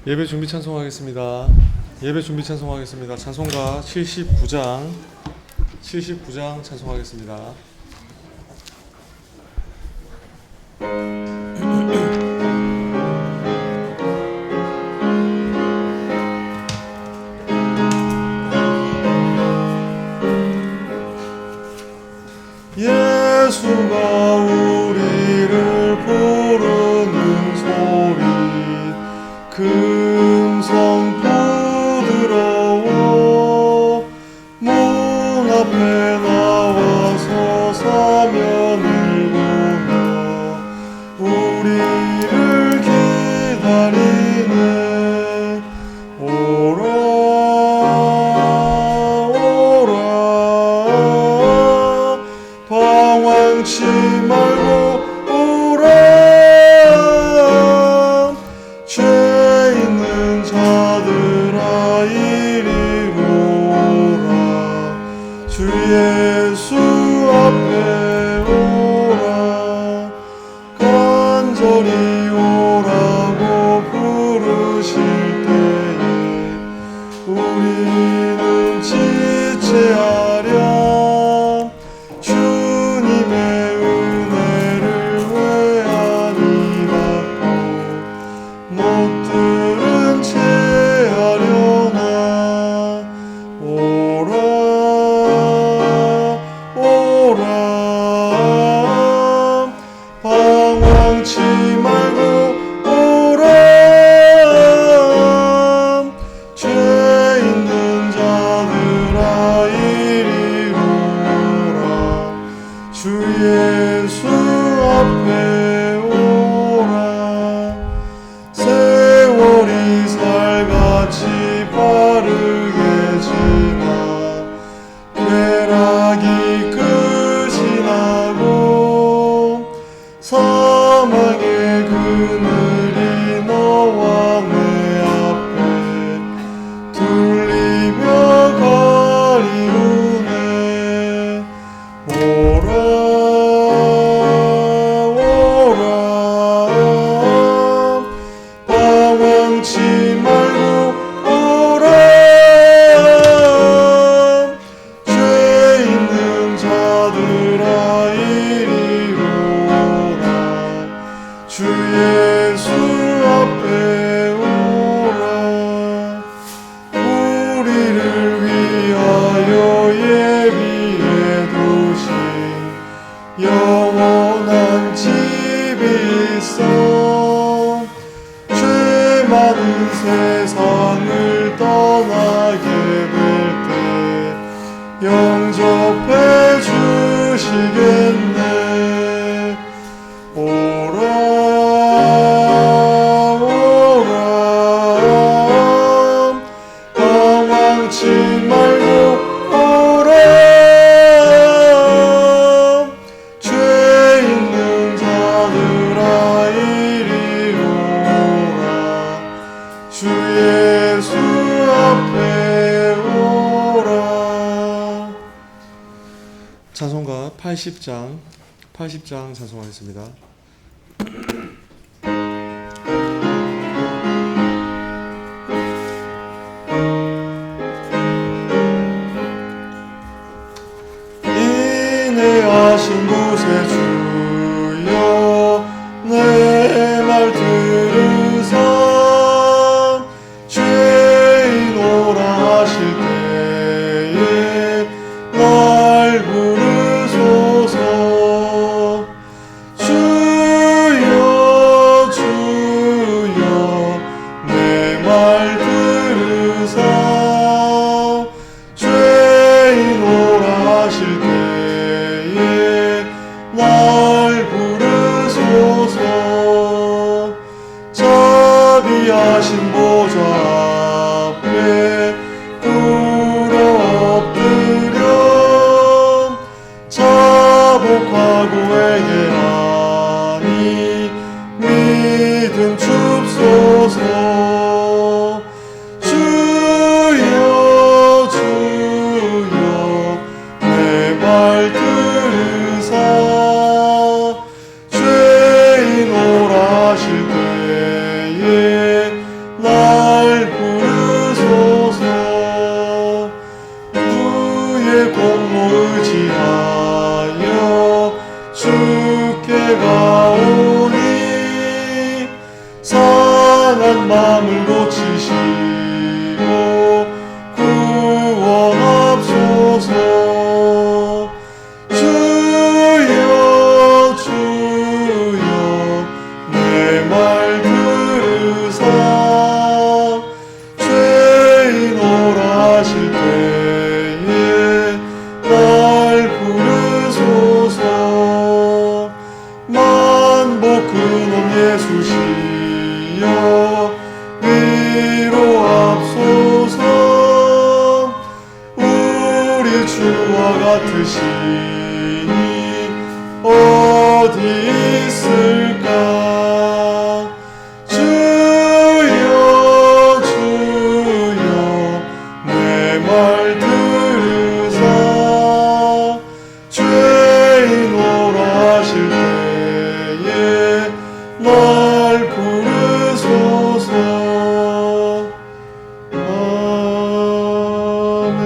예배 준비 찬송하겠습니다. 예배 준비 찬송하겠습니다. 찬송가 79장 찬송하겠습니다. 예수가 우리를 부르는 소리 금성 부드러워 문 앞에 나와서 사면을 보며 우리를 기다리네. 오라 오라 방황치 말고 오라 죄 있는 자들아 이리 오라 주 예수 앞에 오라 간절히 오라고 부르실 때에 우리는 지체하랴. 주님의 은혜를 외안히 받고 못 들은 채 하려나. 오라 오라 방황치 말고 오라 죄 있는 자들아 이리 오라 주 예수 앞에 오라. 세월이 살같이 빠르게 지나 쾌락이 끝이 나고 사망의 그늘이 너와 내 앞에 둘리며 가리우네. 오라 오라 방황치 말고 오라 죄 있는 자들아 이리 오라 주 예수 앞에 오라. 우리를 위하여 예비해 두신 영원한 집이 있어 죄 많은 세상을 떠나게 될 때 영접해 주시겠네. 오라 오라 방황치 말고 오라 죄 있는 자들아 이리 오라 주 예수 앞에 오라. 찬송가 80장 찬송하겠습니다. 인내하신 곳에 주여 내 말 들으사 죄인 오라 하실 때에 날 부르소서. 주여 주여 내 말 들으사 죄인 오라 하실 때에 날 부르소서. 자비하신 보좌 앞에 꿇어 엎드려 자복하고 회개하니 믿음 줍소서. 주여 주여 내 말 들으사 죄인 오라 하실 때에 나 어디 있을까? 주여 주여 내 말 들으사 죄인오라 하실 때에 날 부르소서. 아멘.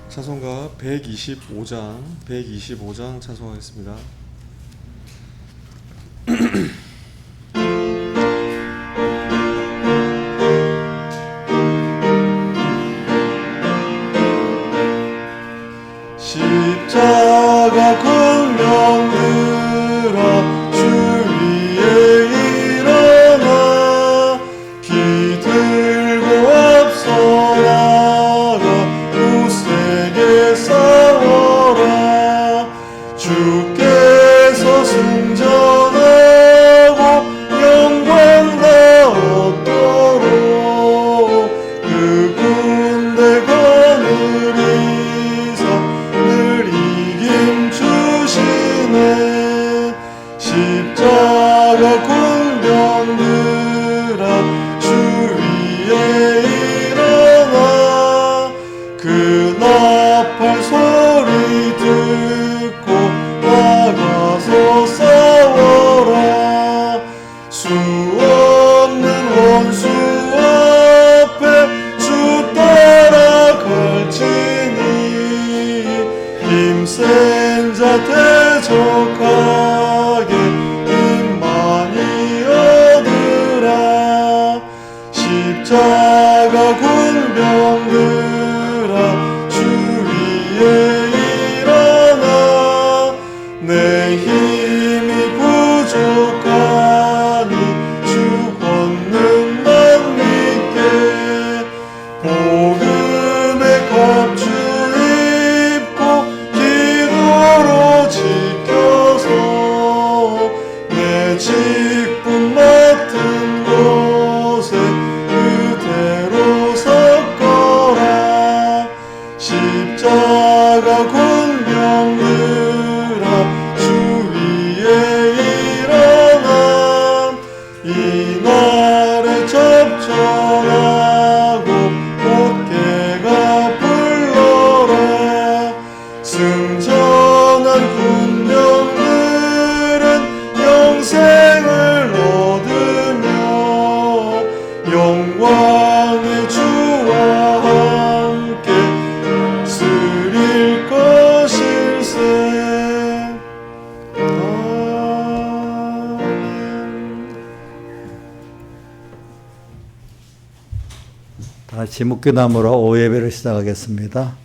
찬송가 125장 찬송하겠습니다. 십자가 권명 들어 주 위에 일어나 기 들고 앞서 나가 굳세게 싸워라. 주께서 승전하고 영광 다 얻도록 그 군대 거느리사 늘 이김 주시네. 십자가 군병들아 주 위에 일어나 그 나팔 소리 듣고 나가서 싸워라. 수 없는 원수 앞에 주 따라갈지니 힘센 자 대적하게 힘 많이 얻으라. 십자가 군병들아 주 위에 일어나 내 힘이 부족하니 주 권능만 믿게 복음의 갑주 입고 기도로 지켜서 내 직분 맡은 곳에 그대로 섰거라. 십자가 군병들아 주 위에 일어나 이 날에 접전하고 어깨가 불러라. 승전한 군병들은 영생을 얻으며 영광의 주와 함께 쓰릴 것일세. 아멘. 다 같이 묵기도함으로 오후 예배를 시작하겠습니다.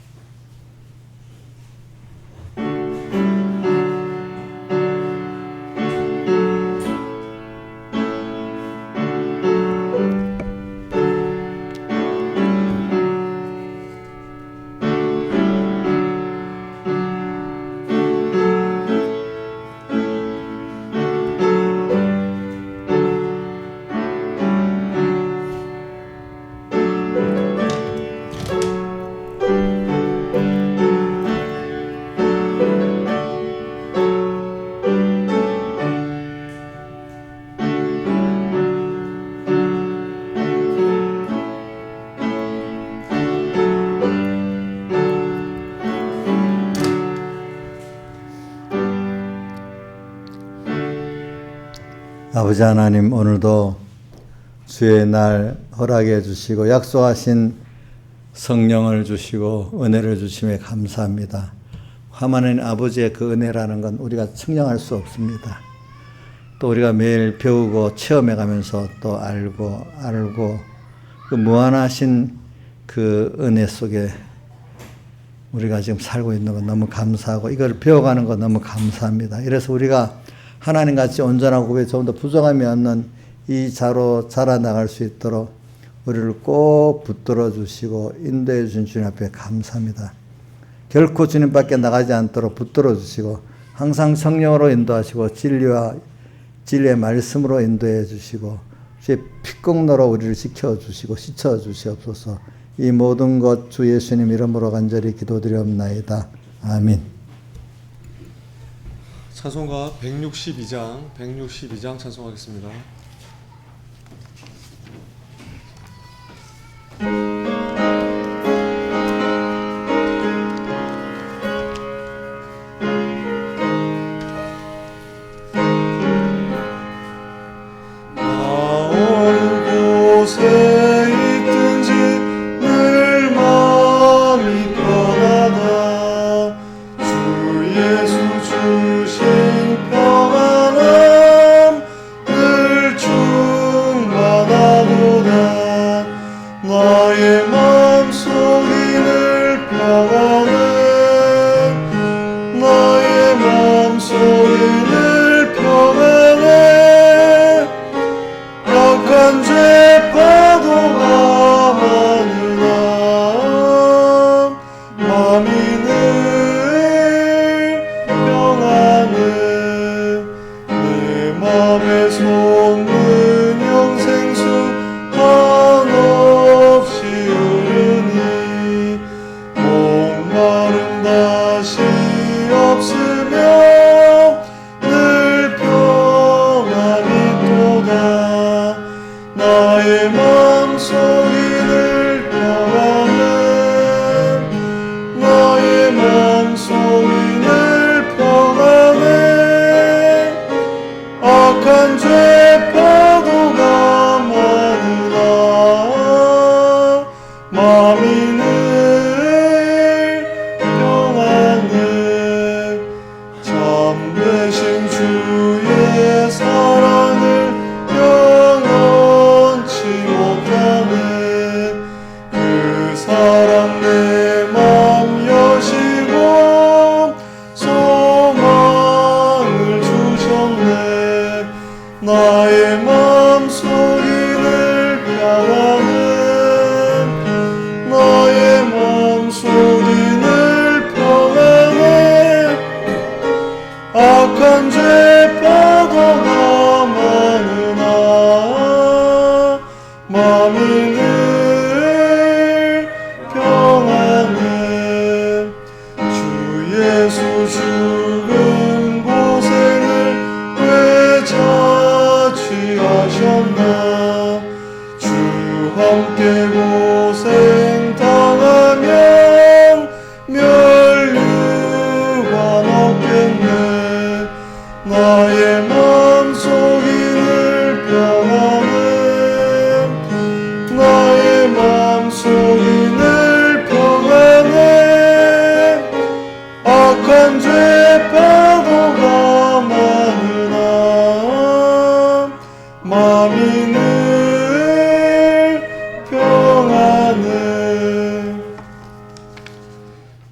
아버지 하나님, 오늘도 주의 날 허락해 주시고 약속하신 성령을 주시고 은혜를 주심에 감사합니다. 화만한 아버지의 그 은혜라는 건 우리가 측량할 수 없습니다. 또 우리가 매일 배우고 체험해 가면서 또 알고 그 무한하신 그 은혜 속에 우리가 지금 살고 있는 건 너무 감사하고 이걸 배워가는 건 너무 감사합니다. 이래서 우리가 하나님같이 온전하고 그에 조금 더 부족함이 없는 이 자로 자라나갈 수 있도록 우리를 꼭 붙들어 주시고 인도해 주신 주님 앞에 감사합니다. 결코 주님 밖에 나가지 않도록 붙들어 주시고 항상 성령으로 인도하시고 진리의 말씀으로 인도해 주시고 주의 피공로로 우리를 지켜주시고 씻어주시옵소서. 이 모든 것 주 예수님 이름으로 간절히 기도드리옵나이다. 아멘. 찬송가 162장 찬송하겠습니다.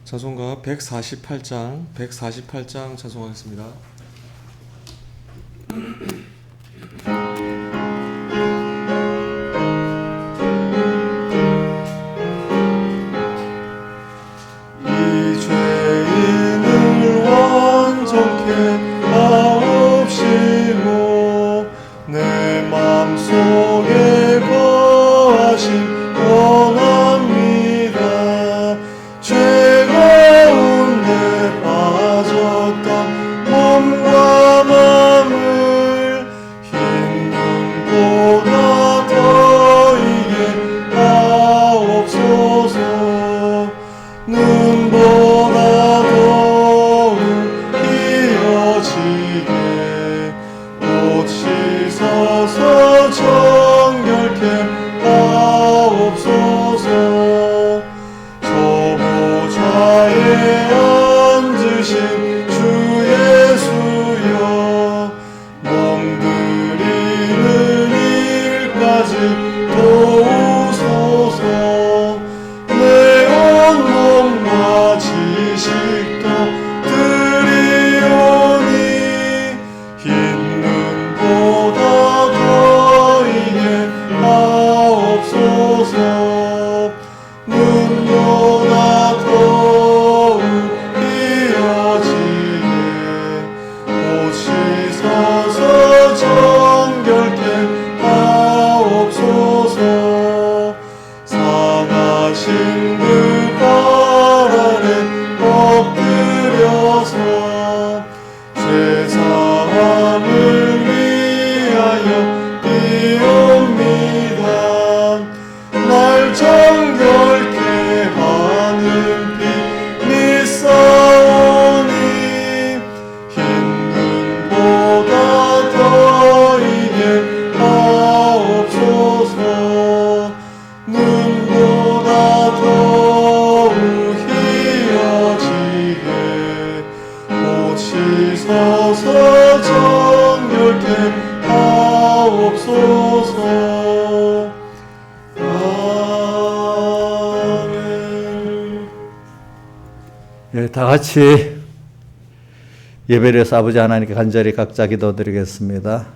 찬송가 148장 찬송하겠습니다. 이 죄인을 완전케 하옵시고 내 맘속에 거하심 원합니다. 죄 가운데 빠졌던 몸과 마음을 하옵소서. 죄사함을 위하여 비옵니다. 날 정결케 하는 피 믿사오니 흰 눈보다 더 이게 하옵소서. 눈보다 더욱 희어지게 씻어서 정결케 하옵소서. 아멘. 예, 다 같이 예배를 해서 아버지 하나님께 간절히 각자 기도드리겠습니다.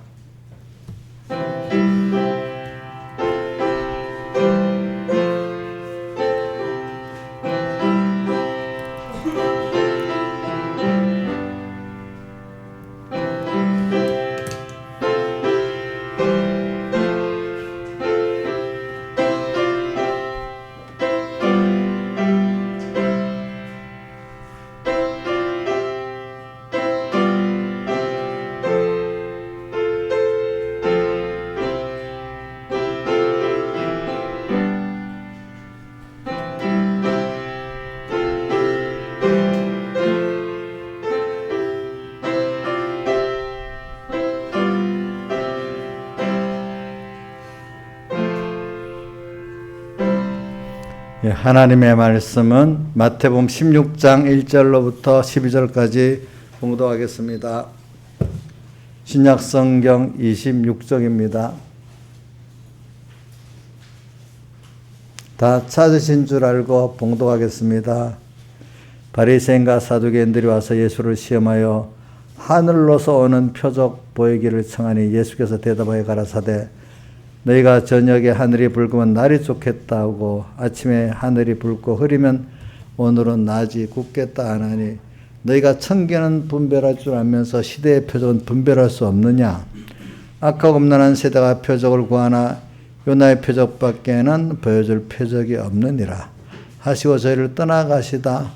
예, 하나님의 말씀은 마태복음 16장 1절로부터 12절까지 봉독하겠습니다. 신약성경 26쪽입니다. 다 찾으신 줄 알고 봉독하겠습니다. 바리새인과 사두개인들이 와서 예수를 시험하여 하늘로서 오는 표적 보이기를 청하니 예수께서 대답하여 가라사대 너희가 저녁에 하늘이 붉으면 날이 좋겠다 하고 아침에 하늘이 붉고 흐리면 오늘은 낮이 굳겠다 하나니 너희가 천계는 분별할 줄 알면서 시대의 표적은 분별할 수 없느냐. 악하고 음란한 세대가 표적을 구하나 요나의 표적밖에는 보여줄 표적이 없느니라 하시고 저희를 떠나가시다.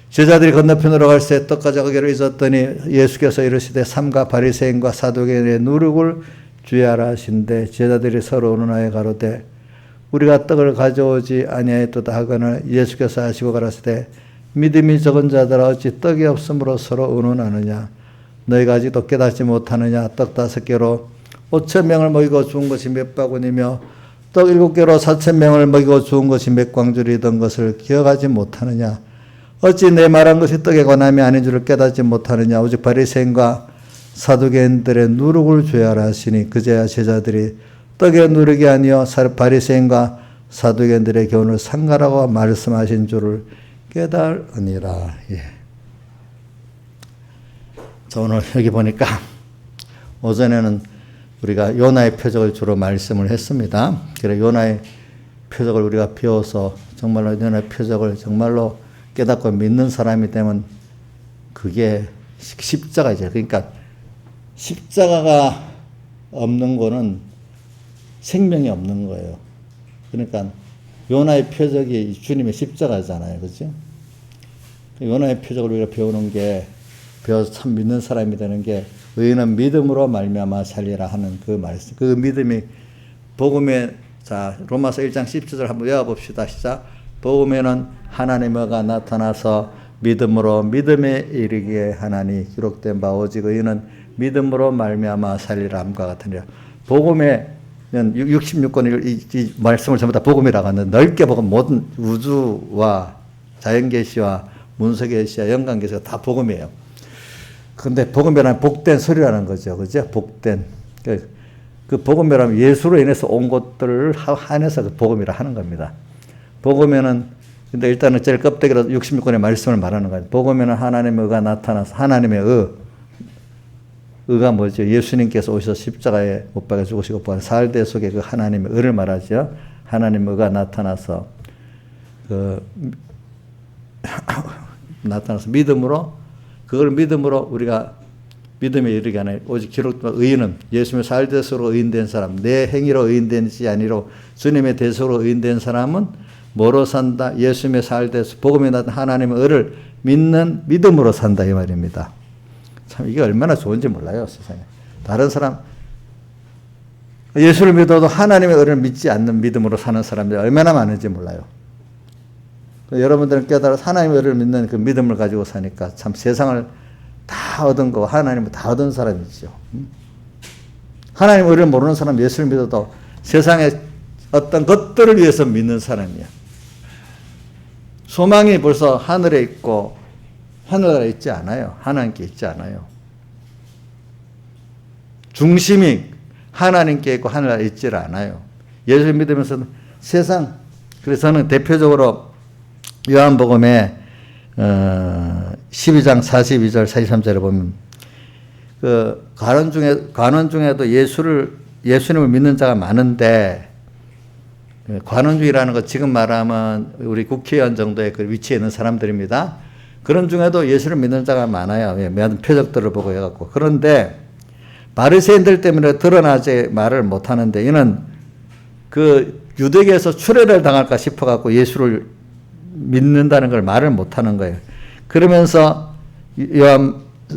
제자들이 건너편으로 갈 새 떡 가져가기를 잊었더니 예수께서 이르시되 삼가 바리새인과 사두개인의 누룩을 주의하라 하신대 제자들이 서로 의논하여 가로되 우리가 떡을 가져오지 아니하였도다 하거늘 예수께서 하시고 가라사대 믿음이 적은 자들아 어찌 떡이 없으므로 서로 의논하느냐. 너희가 아직도 깨닫지 못하느냐. 떡 5개로 5,000명을 먹이고 죽은 것이 몇 바구니며 떡 7개로 4,000명을 먹이고 죽은 것이 몇 광줄이던 것을 기억하지 못하느냐. 어찌 내 말한 것이 떡에 관함이 아닌 줄을 깨닫지 못하느냐. 오직 바리새인과 사두개인들의 누룩을 죄하라 하시니 그제야 제자들이 떡의 누룩이 아니요 바리새인과 사두개인들의 교훈을 상가라고 말씀하신 줄을 깨달으니라. 예. 자, 오늘 여기 보니까 오전에는 우리가 요나의 표적을 주로 말씀을 했습니다. 그래 요나의 표적을 우리가 배워서 정말로 요나의 표적을 정말로 깨닫고 믿는 사람이 되면 그게 십자가죠. 그러니까 십자가가 없는 거는 생명이 없는 거예요. 그러니까 요나의 표적이 주님의 십자가잖아요. 그렇죠? 요나의 표적을 우리가 배우는 게 배워서 참 믿는 사람이 되는 게 의인은 믿음으로 말미암아 살리라 하는 그 말씀. 그 믿음이 복음에 자 로마서 1장 17절 한번 외워봅시다. 시작. 복음에는 하나님의 의가 나타나서 믿음으로 믿음에 이르게 하나니 기록된 바 오직 의인은 믿음으로 말미암아 살리라 함과 같으니라. 복음에 66권 이 말씀을 전부 다 복음이라고 하는데 넓게 보면 모든 우주와 자연계시와 문서계시와 영광계시가 다 복음이에요. 그런데 복음이라는 복된 소리라는 거죠. 그죠? 복된. 그 복음이라면 예수로 인해서 온 것들을 한해서 그 복음이라 하는 겁니다. 복음에는 근데 일단은 제일 껍데기로 66권의 말씀을 말하는 거예요. 복음에는 하나님의 의가 나타나서 하나님의 의가 뭐죠? 예수님께서 오셔서 십자가에 못 박아 죽으시고 부활 사흘대 속에 그 하나님의 의를 말하죠. 하나님의 의가 나타나서 나타나서 믿음으로 그걸 믿음으로 우리가 믿음에 이르게 하나니 오직 기록된 의인은 예수님의 살대수로 의인된 사람 내 행위로 의인된지 아니로 주님의 대수로 의인된 사람은 뭐로 산다? 예수님의 살대수 복음에 나타난 하나님의 의를 믿는 믿음으로 산다 이 말입니다. 참 이게 얼마나 좋은지 몰라요, 세상에. 다른 사람 예수를 믿어도 하나님의 은혜를 믿지 않는 믿음으로 사는 사람들이 얼마나 많은지 몰라요. 여러분들은 깨달아 하나님의 은혜를 믿는 그 믿음을 가지고 사니까 참 세상을 다 얻은 거 하나님을 다 얻은 사람이죠. 하나님의 은혜를 모르는 사람 예수를 믿어도 세상의 어떤 것들을 위해서 믿는 사람이야. 소망이 벌써 하늘에 있고 하늘나라에 있지 않아요. 하나님께 있지 않아요. 중심이 하나님께 있고 하늘나라에 있지를 않아요. 예수를 믿으면서는 세상, 그래서 저는 대표적으로 요한복음에 12장 42절 43절에 보면 그 관원 중에도 예수님을 믿는 자가 많은데, 관원 중이라는 거 지금 말하면 우리 국회의원 정도의 그 위치에 있는 사람들입니다. 그런 중에도 예수를 믿는 자가 많아요. 많은 표적들을 보고 해갖고. 그런데 바리새인들 때문에 드러나지 말을 못하는데, 이는 그 유대계에서 추례를 당할까 싶어갖고 예수를 믿는다는 걸 말을 못하는 거예요. 그러면서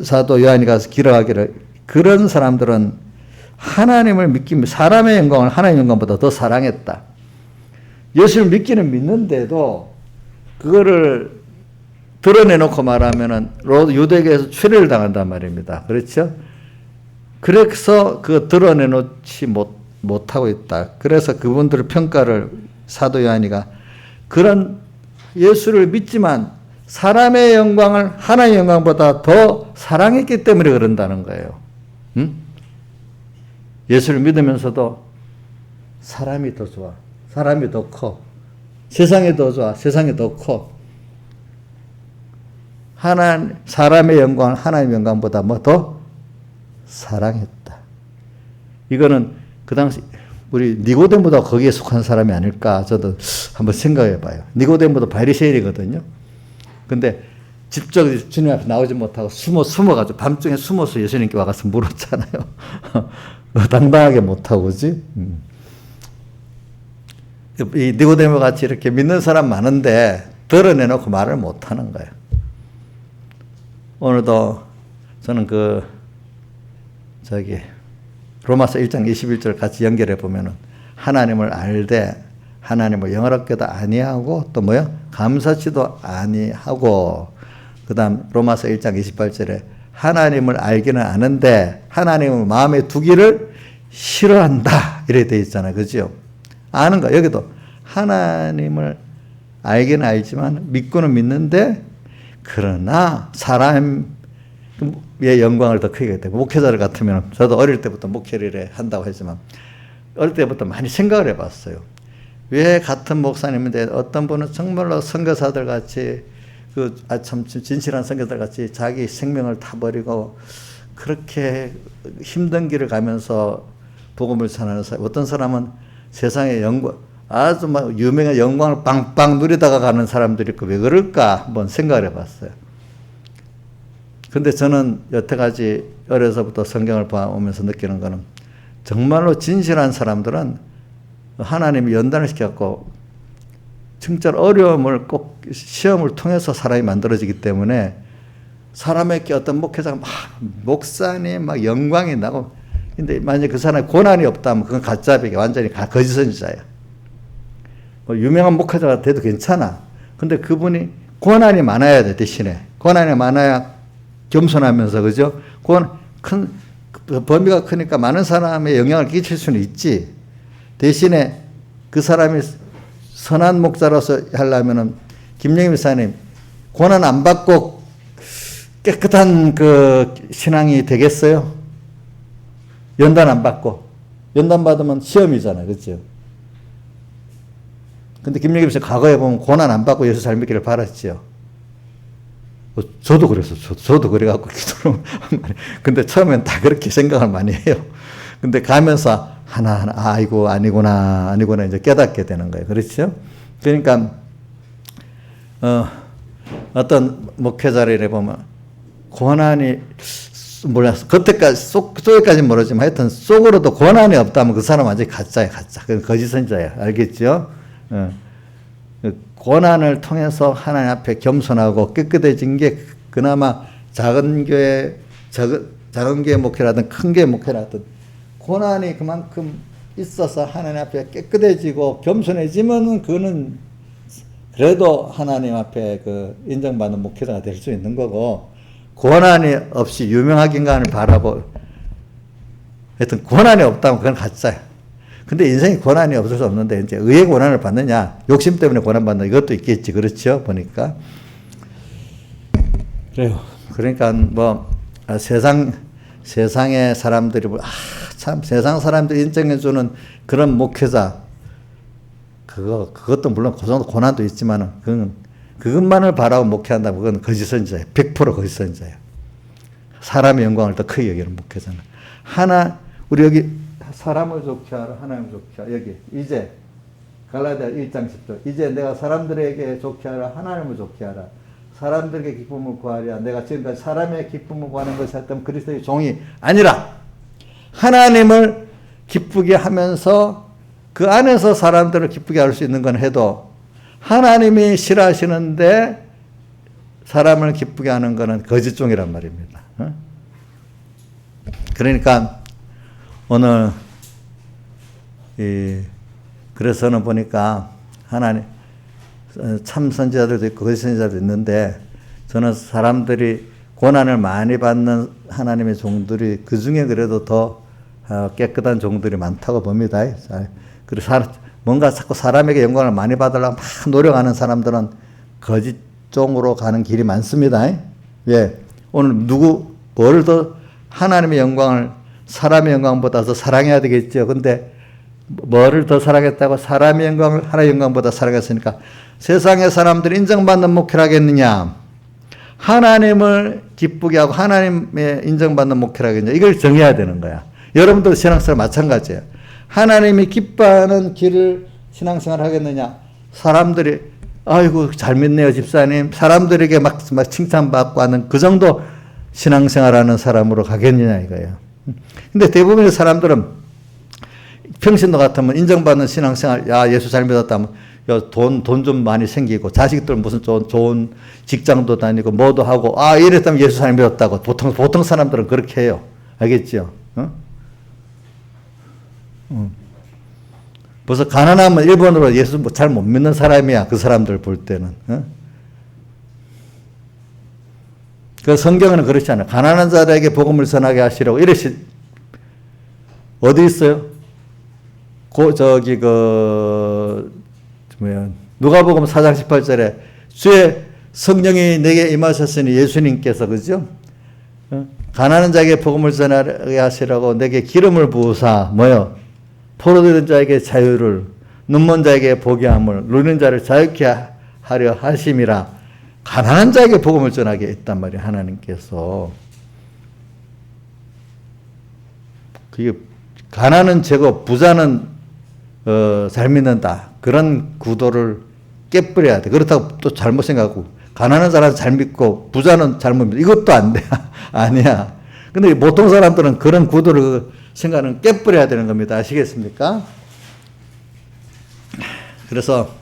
사도 요한이 가서 기록하기를, 그런 사람들은 하나님을 믿기, 사람의 영광을 하나님의 영광보다 더 사랑했다. 예수를 믿기는 믿는데도 그거를 드러내놓고 말하면은 유대계에서 추례를 당한단 말입니다. 그렇죠? 그래서 그 드러내놓지 못하고 있다. 그래서 그분들의 평가를 사도 요한이가 그런 예수를 믿지만 사람의 영광을 하나님의 영광보다 더 사랑했기 때문에 그런다는 거예요. 응? 예수를 믿으면서도 사람이 더 좋아. 사람이 더 커. 세상이 더 좋아. 세상이 더 커. 사람의 영광을 하나님의 영광보다 뭐 더 사랑했다. 이거는 그 당시 우리 니고데모도 거기에 속한 사람이 아닐까 저도 한번 생각해 봐요. 니고데모도 바리새인이거든요. 근데 직접 주님 앞에 나오지 못하고 숨어가지고 밤중에 숨어서 예수님께 와가서 물었잖아요. 당당하게 못하고, 그지? 이 니고데모 같이 이렇게 믿는 사람 많은데 드러내놓고 말을 못하는 거예요. 오늘도 저는 로마서 1장 21절 같이 연결해 보면은 하나님을 알되 하나님을 영화롭게도 아니하고 또 뭐요? 감사치도 아니하고, 그 다음 로마서 1장 28절에 하나님을 알기는 아는데 하나님을 마음에 두기를 싫어한다 이렇게 되어 있잖아요. 그죠? 아는 거. 여기도 하나님을 알기는 알지만 믿고는 믿는데 그러나 사람의 영광을 더 크게 했다. 목회자를 같으면 저도 어릴 때부터 목회를 한다고 했지만 어릴 때부터 많이 생각을 해봤어요. 왜 같은 목사님인데 어떤 분은 정말로 선교사들 같이 참 진실한 선교사들 같이 자기 생명을 타버리고 그렇게 힘든 길을 가면서 복음을 전하는 사람, 어떤 사람은 세상의 영광, 아주 막 유명한 영광을 빵빵 누리다가 가는 사람들이 있고 왜 그럴까 한번 생각을 해봤어요. 근데 저는 여태까지 어려서부터 성경을 보면서 느끼는 거는 정말로 진실한 사람들은 하나님이 연단을 시켜갖고 진짜 어려움을 꼭 시험을 통해서 사람이 만들어지기 때문에 사람에게 어떤 목회자가 막 목사님 막 영광이 나고, 근데 만약에 그 사람이 고난이 없다면 그건 가짜배기, 완전히 거짓 선지자예요. 유명한 목회자가 돼도 괜찮아. 근데 그분이 고난이 많아야 돼. 대신에 고난이 많아야 겸손하면서, 그죠? 큰 범위가 크니까 많은 사람의 영향을 끼칠 수는 있지. 대신에 그 사람이 선한 목자로서 하려면은 김영희 목사님 고난 안 받고 깨끗한 그 신앙이 되겠어요? 연단 안 받고. 연단 받으면 시험이잖아요. 그렇죠? 근데 김영희 목사님 과거에 보면 고난 안 받고 예수 잘 믿기를 바랐죠. 저도 그랬어. 저도 그래갖고 기도를. 근데 처음엔 다 그렇게 생각을 많이 해요. 근데 가면서 하나하나, 아이고, 아니구나, 이제 깨닫게 되는 거예요. 그렇죠? 그러니까, 어떤 목회자를 보면, 고난이, 몰랐어. 겉에까지, 속에까지는 모르지만 하여튼 속으로도 고난이 없다면 그 사람 완전히 가짜야, 가짜. 그건 거짓 선지자야. 알겠죠? 고난을 통해서 하나님 앞에 겸손하고 깨끗해진 게 그나마 작은 교회 목회라든 큰 교회 목회라든 고난이 그만큼 있어서 하나님 앞에 깨끗해지고 겸손해지면 그거는 그래도 하나님 앞에 그 인정받는 목회자가 될 수 있는 거고, 고난이 없이 유명하긴간을 바라고 하여튼 고난이 없다면 그건 가짜야. 근데 인생에 고난이 없을 수 없는데 이제 의의 고난을 받느냐, 욕심 때문에 고난 받는 이것도 있겠지. 그렇죠? 보니까. 그래요. 그러니까 뭐 세상의 사람들이 참 세상 사람들이 인정해주는 그런 목회자, 그것도 물론 그 정도 고난도 있지만은 그것만을 바라고 목회한다면 그건 거짓 선지자예요. 100% 거짓 선지자예요. 사람의 영광을 더 크게 여기는 목회자는. 우리 여기 사람을 좋게 하라, 하나님을 좋게 하라. 여기 이제 갈라디아 1장 10절. 이제 내가 사람들에게 좋게 하라, 하나님을 좋게 하라. 사람들에게 기쁨을 구하랴. 내가 지금까지 사람의 기쁨을 구하는 것이 했던 그리스도의 종이 아니라 하나님을 기쁘게 하면서 그 안에서 사람들을 기쁘게 할 수 있는 건 해도 하나님이 싫어하시는데 사람을 기쁘게 하는 것은 거짓 종이란 말입니다. 그러니까 오늘 그래서는 보니까 하나님 참 선지자들도 있고 거짓 선지자도 있는데, 저는 사람들이 고난을 많이 받는 하나님의 종들이 그 중에 그래도 더 깨끗한 종들이 많다고 봅니다. 그리고 뭔가 자꾸 사람에게 영광을 많이 받으려고 막 노력하는 사람들은 거짓 종으로 가는 길이 많습니다. 왜? 오늘 뭐를 더 하나님의 영광을 사람의 영광보다 더 사랑해야 되겠죠. 근데 뭐를 더 사랑했다고? 사람의 영광을 하나님의 영광보다 사랑했으니까 세상의 사람들이 인정받는 목회를 하겠느냐, 하나님을 기쁘게 하고 하나님의 인정받는 목회를 하겠느냐, 이걸 정해야 되는 거야. 여러분들 신앙생활 마찬가지예요. 하나님이 기뻐하는 길을 신앙생활 하겠느냐, 사람들이 아이고 잘 믿네요 집사님, 사람들에게 막 칭찬받고 하는 그 정도 신앙생활하는 사람으로 가겠느냐 이거예요. 근데 대부분의 사람들은 평신도 같으면 인정받는 신앙생활, 야 예수 잘 믿었다면 돈 좀 많이 생기고 자식들 무슨 좋은 직장도 다니고 뭐도 하고 이랬다면 예수 잘 믿었다고 보통 사람들은 그렇게 해요. 알겠죠? 벌써 가난하면 일본으로 예수 잘 못 믿는 사람이야. 그 사람들 볼 때는. 그 성경에는 그렇지 않아요. 가난한 자들에게 복음을 전하게 하시라고 이랬지. 어디 있어요? 누가복음 4장 18절에 주의 성령이 내게 임하셨으니 예수님께서 그죠? 가난한 자에게 복음을 전하게 하시라고 내게 기름을 부으사 뭐요? 포로된 자에게 자유를, 눈먼 자에게 보게 함을, 누는 자를 자유케 하려 하심이라. 가난한 자에게 복음을 전하게 했단 말이에요. 하나님께서. 그게 가난은 죄고 부자는 잘 믿는다. 그런 구도를 깨버려야 돼. 그렇다고 또 잘못 생각하고 가난한 사람은 잘 믿고 부자는 잘못 믿고 이것도 안 돼. 아니야. 근데 보통 사람들은 그런 구도를 생각은 깨버려야 되는 겁니다. 아시겠습니까? 그래서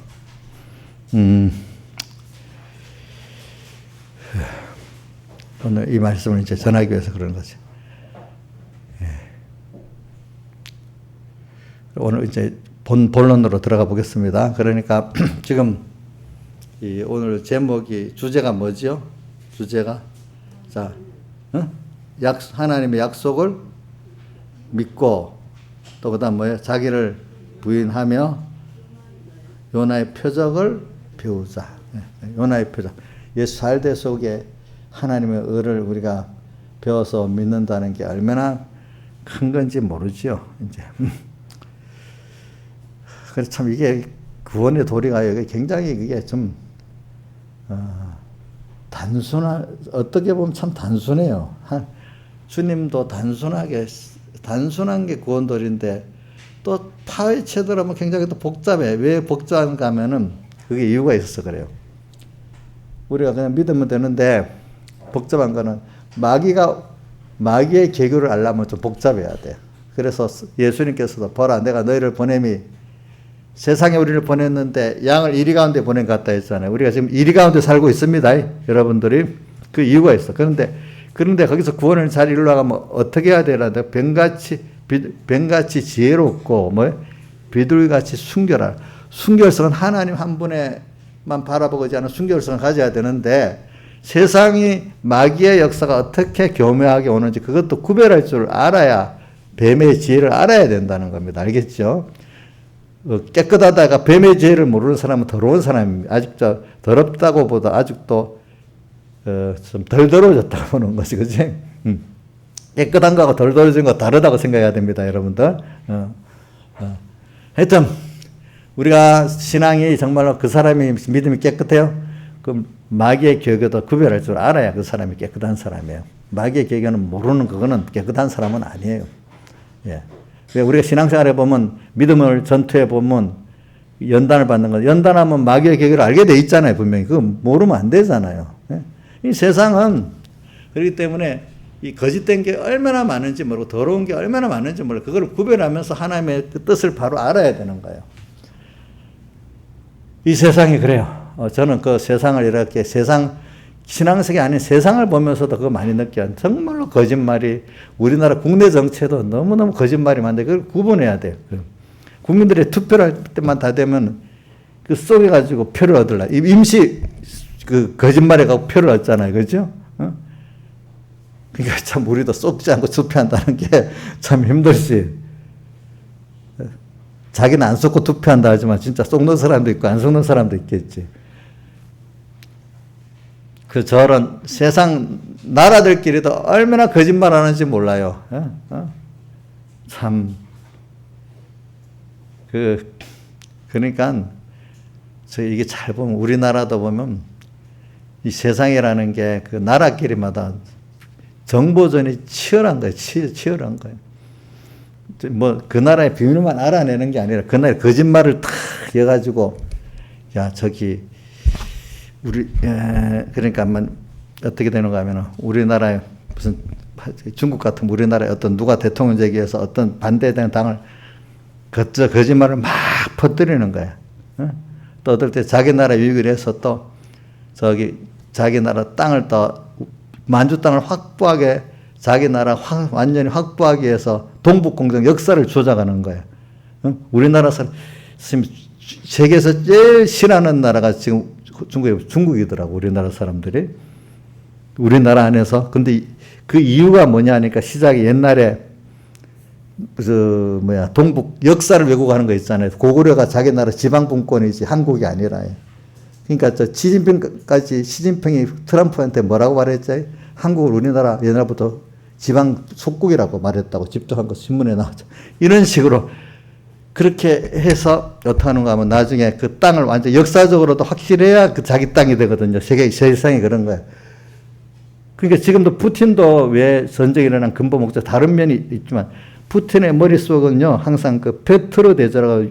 오늘 이 말씀을 이제 전하기 위해서 그런 거죠. 오늘 이제 본론으로 들어가 보겠습니다. 그러니까 지금 오늘 주제가 뭐죠? 주제가 자, 하나님의 약속을 믿고 또 그다음 뭐예요? 자기를 부인하며 요나의 표적을 배우자. 요나의 표적. 예수 살대 속에 하나님의 의를 우리가 배워서 믿는다는 게 얼마나 큰 건지 모르죠. 이제. 그래서 참 이게 구원의 도리가 굉장히 그게 좀 어떻게 보면 참 단순해요. 주님도 단순한 게 구원도리인데 또 파헤쳐 보면 굉장히 또 복잡해. 왜 복잡한가 하면은 그게 이유가 있어서 그래요. 우리가 그냥 믿으면 되는데 복잡한 거는 마귀의 계교를 알려면 좀 복잡해야 돼. 그래서 예수님께서도 보라 내가 너희를 보냄이 세상에 우리를 보냈는데 양을 이리 가운데 보낸 것 같다 했잖아요. 우리가 지금 이리 가운데 살고 있습니다. 여러분들이. 그 이유가 있어. 그런데 거기서 구원을 잘 이루려면 어떻게 해야 되나? 뱀같이 지혜롭고 비둘기같이 순결하라. 순결성은 하나님 한 분에만 바라보지 않은 순결성을 가져야 되는데 세상이 마귀의 역사가 어떻게 교묘하게 오는지 그것도 구별할 줄 알아야 뱀의 지혜를 알아야 된다는 겁니다. 알겠죠? 깨끗하다가 뱀의 지혜를 모르는 사람은 더러운 사람입니다. 아직도 더럽다고 보다 아직도 좀 덜 더러워졌다고 보는 것이, 그치? 깨끗한 거하고 덜 더러워진 거 다르다고 생각해야 됩니다, 여러분들. 하여튼, 우리가 신앙이 정말로 그 사람이 믿음이 깨끗해요? 그럼 마귀의 교교도 구별할 줄 알아야 그 사람이 깨끗한 사람이에요. 마귀의 교교는 모르는 그거는 깨끗한 사람은 아니에요. 예. 우리가 신앙생활에 보면, 믿음을 전투해 보면, 연단을 받는 거, 연단하면 마귀의 교교를 알게 돼 있잖아요, 분명히. 그거 모르면 안 되잖아요. 예? 이 세상은, 그렇기 때문에, 이 거짓된 게 얼마나 많은지 모르고, 더러운 게 얼마나 많은지 모르고, 그걸 구별하면서 하나님의 그 뜻을 바로 알아야 되는 거예요. 이 세상이 그래요. 저는 그 세상을 이렇게 신앙색이 아닌 세상을 보면서도 그거 많이 느껴요. 정말로 거짓말이, 우리나라 국내 정치에도 너무너무 거짓말이 많은데 그걸 구분해야 돼요. 국민들이 투표를 할 때만 다 되면 그 쏘여가지고 표를 얻으려. 임시 그 거짓말에 가고 표를 얻잖아요. 그죠? 그러니까 참 우리도 쏘지 않고 투표한다는 게 참 힘들지. 자기는 안 쏘고 투표한다 하지만 진짜 쏘는 사람도 있고 안 쏘는 사람도 있겠지. 저런 세상 나라들끼리도 얼마나 거짓말 하는지 몰라요. 참, 그러니까, 이게 잘 보면, 우리나라도 보면, 이 세상이라는 게 그 나라끼리마다 정보전이 치열한 거예요. 치열한 거예요. 그 나라의 비밀만 알아내는 게 아니라, 그 나라의 거짓말을 탁 해가지고, 야, 그러니까 어떻게 되는가 하면 우리나라에 무슨 중국 같은 우리나라에 어떤 누가 대통령 제기해서 어떤 반대되는 당을 거짓말을 막 퍼뜨리는 거야. 또 어떨 때 자기 나라 유익을 해서 또 자기 나라 땅을 또 만주 땅을 확보하게 자기 나라 완전히 확보하기 위해서 동북공정 역사를 조작하는 거야. 우리나라 사람 세계에서 제일 싫어하는 나라가 지금 중국이더라고, 우리나라 사람들이. 우리나라 안에서. 근데 그 이유가 뭐냐 하니까 시작이 옛날에, 동북 역사를 왜곡하는 거 있잖아요. 고구려가 자기 나라 지방분권이지 한국이 아니라. 그러니까 시진핑이 트럼프한테 뭐라고 말했지? 한국을 우리나라 옛날부터 지방 속국이라고 말했다고 직접 한 거 신문에 나왔죠. 이런 식으로. 그렇게 해서 어떻게 하는가 하면 나중에 그 땅을 완전 역사적으로도 확실해야 그 자기 땅이 되거든요. 세상이 그런 거예요. 그러니까 지금도 푸틴도 왜 전쟁이 일어난 근본 목적 다른 면이 있지만 푸틴의 머릿속은요, 항상 그 페트로 대제라고,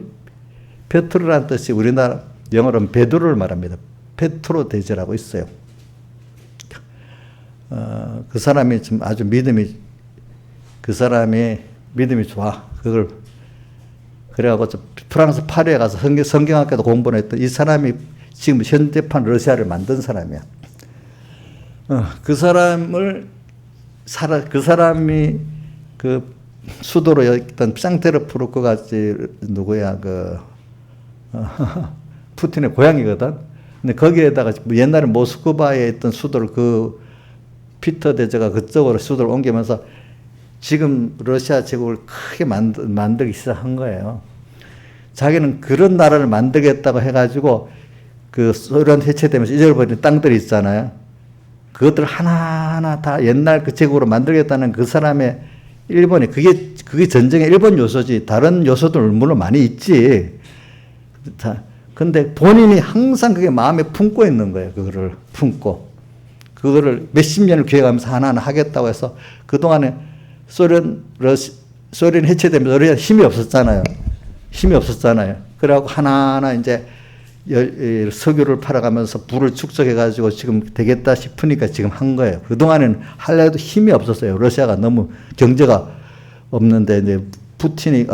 페트로라는 뜻이 우리나라 영어로는 베드로를 말합니다. 페트로 대제라고 있어요. 그 사람이 좀 아주 믿음이 좋아. 그래갖고 프랑스 파리에 가서 성경학교도 공부를 했던 이 사람이 지금 현대판 러시아를 만든 사람이야. 그 사람이 그 수도로 있던 상테르부르크 같이 누구야, 푸틴의 고향이거든. 근데 거기에다가 옛날에 모스크바에 있던 수도를 피터 대제가 그쪽으로 수도를 옮기면서 지금 러시아 제국을 크게 만들기 시작한 거예요. 자기는 그런 나라를 만들겠다고 해가지고 그 소련 해체되면서 잊어버린 땅들이 있잖아요. 그것들 하나하나 다 옛날 그 제국으로 만들겠다는 그 사람의 일본이 그게 전쟁의 일본 요소지. 다른 요소들 물론 많이 있지. 근데 본인이 항상 그게 마음에 품고 있는 거예요. 그거를 몇십 년을 기획하면서 하나하나 하겠다고 해서 그동안에 소련 해체되면서 러시아 힘이 없었잖아요. 그래갖고 하나하나 이제 석유를 팔아가면서 부를 축적해가지고 지금 되겠다 싶으니까 지금 한 거예요. 그동안에는 하려도 힘이 없었어요. 러시아가 너무 경제가 없는데 이제 푸틴이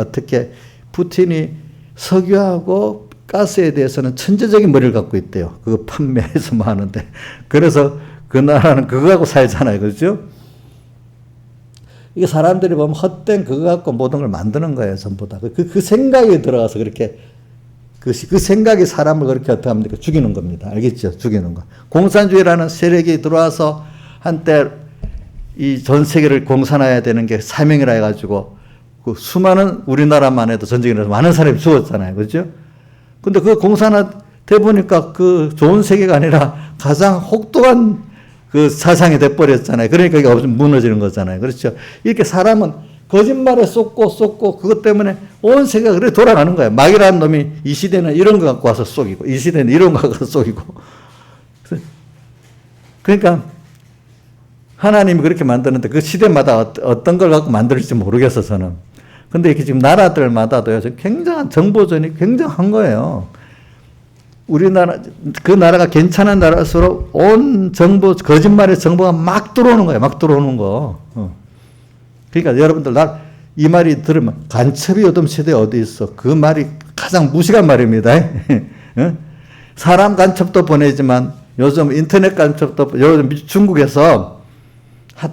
석유하고 가스에 대해서는 천재적인 머리를 갖고 있대요. 그거 판매해서 뭐 하는데. 그래서 그 나라는 그거 갖고 살잖아요. 그렇죠? 이게 사람들이 보면 헛된 그거 갖고 모든 걸 만드는 거예요. 전부 다. 그 생각이 들어가서 그렇게 그 생각이 사람을 그렇게 어떻게 합니까? 죽이는 겁니다. 알겠죠? 죽이는 거. 공산주의라는 세력이 들어와서 한때 이 전 세계를 공산화해야 되는 게 사명이라 해가지고 그 수많은 우리나라만 해도 전쟁이 일어나서 많은 사람이 죽었잖아요. 그렇죠? 근데 그 공산화 돼 보니까 그 좋은 세계가 아니라 가장 혹독한 그 사상이 돼버렸잖아요. 그러니까 이게 무너지는 거잖아요. 그렇죠? 이렇게 사람은 거짓말에 쏟고 그것 때문에 온 세계가 그렇게 돌아가는 거예요. 마귀라는 놈이 이 시대는 이런 거 갖고 와서 속이고 이 시대는 이런 거 갖고 와서 속이고. 그러니까 하나님이 그렇게 만드는데 그 시대마다 어떤 걸 갖고 만들지 모르겠어 저는. 근데 이렇게 지금 나라들마다도요, 굉장한 정보전이 굉장한 거예요. 우리나라, 그 나라가 괜찮은 나라일수록 온 정보, 거짓말의 정보가 막 들어오는 거예요. 막 들어오는 거. 그러니까 여러분들, 이 말이 들으면 간첩이 요즘 시대에 어디 있어? 그 말이 가장 무식한 말입니다. 사람 간첩도 보내지만 요즘 인터넷 간첩도, 요즘 중국에서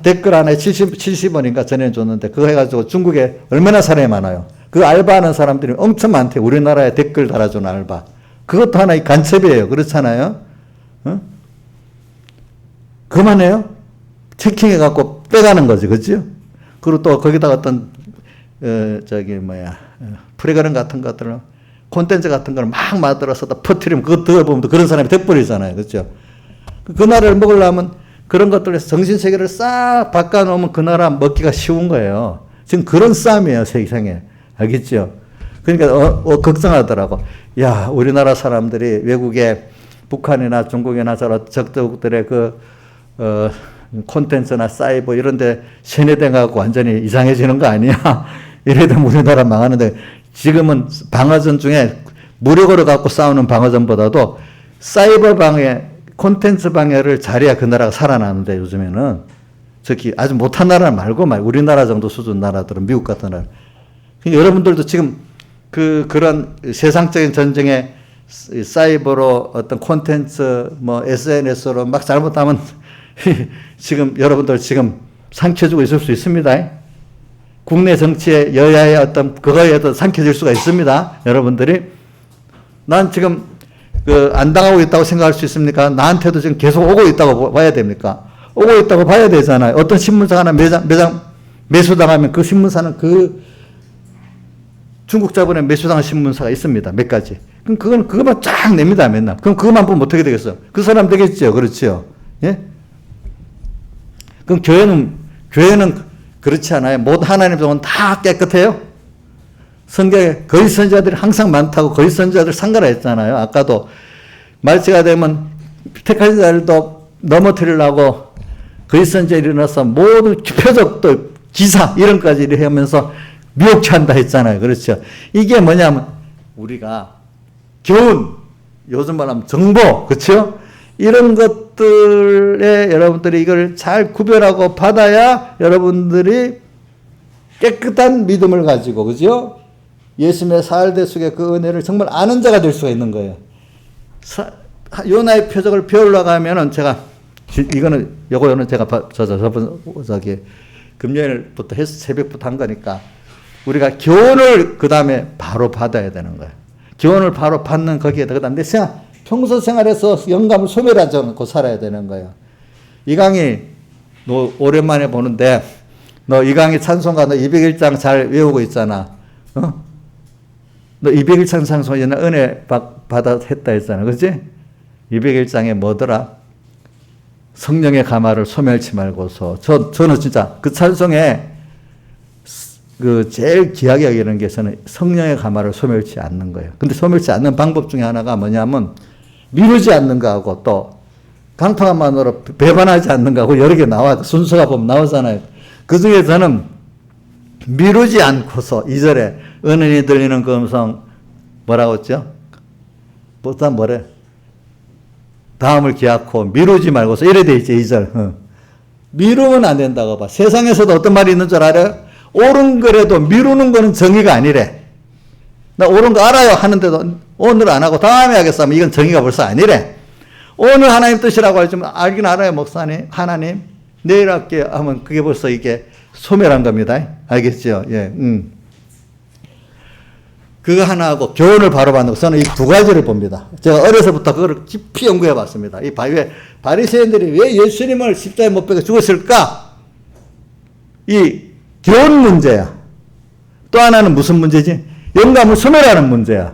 댓글 하나에 70원인가 전해줬는데 그거 해가지고 중국에 얼마나 사람이 많아요. 그 알바하는 사람들이 엄청 많대요. 우리나라에 댓글 달아주는 알바. 그것도 하나의 간첩이에요. 그렇잖아요. 그만해요. 체킹해갖고 빼가는 거지. 그죠? 그리고 또 거기다가 어떤 프로그램 같은 것들은 콘텐츠 같은 걸 막 만들어서 퍼뜨리면 그거 들어보면 그런 사람이 돼버리잖아요. 그죠? 그 나라를 먹으려면 그런 것들에서 정신세계를 싹 바꿔놓으면 그 나라 먹기가 쉬운 거예요. 지금 그런 싸움이에요, 세상에. 알겠죠? 그러니까, 걱정하더라고. 야, 우리나라 사람들이 외국에 북한이나 중국이나 저런 적도국들의 콘텐츠나 사이버 이런 데 세뇌돼가지고 완전히 이상해지는 거 아니야? 이래 되면 우리나라 망하는데 지금은 방어전 중에 무력으로 갖고 싸우는 방어전보다도 사이버 방해, 콘텐츠 방해를 잘해야 그 나라가 살아나는데 요즘에는 특히 아주 못한 나라 말고 우리나라 정도 수준 나라들은 미국 같은 나라. 그러니까 여러분들도 지금 그런 세상적인 전쟁에 사이버로 어떤 콘텐츠 SNS로 막 잘못하면 지금 여러분들 지금 삼켜주고 있을 수 있습니다. 국내 정치에 여야의 어떤 그거에도 삼켜질 수가 있습니다. 여러분들이. 난 지금 안 당하고 있다고 생각할 수 있습니까? 나한테도 지금 계속 오고 있다고 봐야 됩니까? 오고 있다고 봐야 되잖아요. 어떤 신문사가 하나 매수당하면 그 신문사는 그 중국 자본에 매수당한 신문사가 있습니다. 몇 가지. 그럼 그것만 쫙 냅니다. 맨날. 그럼 그것만 보면 어떻게 되겠어요? 그 사람 되겠죠. 그렇죠. 예? 그럼 교회는 그렇지 않아요. 모든 하나님 종은 다 깨끗해요. 성경에 거짓 선지자들이 항상 많다고 거짓 선지자들 상가라 했잖아요. 아까도 말세가 되면 택하신 자들도 넘어뜨리려고 거짓 선지자 일어나서 모든 표적도 기사 이런 까지 하면서 미혹치 한다 했잖아요. 그렇죠. 이게 뭐냐면 우리가 교훈, 요즘 말하면 정보, 그렇죠? 이런 것들에 여러분들이 이걸 잘 구별하고 받아야 여러분들이 깨끗한 믿음을 가지고, 그죠? 예수님의 사흘대 속에 그 은혜를 정말 아는 자가 될 수가 있는 거예요. 요나의 표적을 배우려고 하면은 요거는 제가 금요일부터 새벽부터 한 거니까 우리가 교훈을 그 다음에 바로 받아야 되는 거예요. 교훈을 바로 받는 거기에다 그 다음에 평소 생활에서 영감을 소멸하지 않고 살아야 되는 거예요. 이 강의 너 오랜만에 보는데 너 이 강의 찬송가 너 201장 잘 외우고 있잖아. 너 201장 찬송 옛날 은혜 받아 했다 했잖아. 그렇지? 201장에 뭐더라? 성령의 가마를 소멸치 말고서. 저는 진짜 그 찬송에 제일 귀하게 여기는 게 저는 성령의 가마를 소멸치 않는 거예요. 근데 소멸치 않는 방법 중에 하나가 뭐냐면 미루지 않는 거하고 또 강팍한만으로 배반하지 않는 거하고 여러 개 나와. 순서가 보면 나오잖아요. 그 중에 저는 미루지 않고서 2절에 은은히 들리는 그 음성 뭐라고 했죠? 뭐래? 다음을 기약코 미루지 말고서 이래 돼 있지 2절. 미루면 안 된다고 봐. 세상에서도 어떤 말이 있는 줄 알아요? 옳은 거라도 미루는 거는 정의가 아니래. 나 옳은 거 알아요 하는데도 오늘 안 하고 다음에 하겠어 하면 이건 정의가 벌써 아니래. 오늘 하나님 뜻이라고 하지만 알긴 알아요, 목사님. 하나님 내일 할게 하면 그게 벌써 이게 소멸한 겁니다. 알겠죠? 예, 그거 하나하고 교훈을 바로 받는 거, 저는 이 두 가지를 봅니다. 제가 어려서부터 그걸 깊이 연구해 봤습니다. 이 바리새인들이 왜 예수님을 십자가에 못 박혀 죽었을까? 이 교훈 문제야. 또 하나는 무슨 문제지? 영감을 소멸하는 문제야.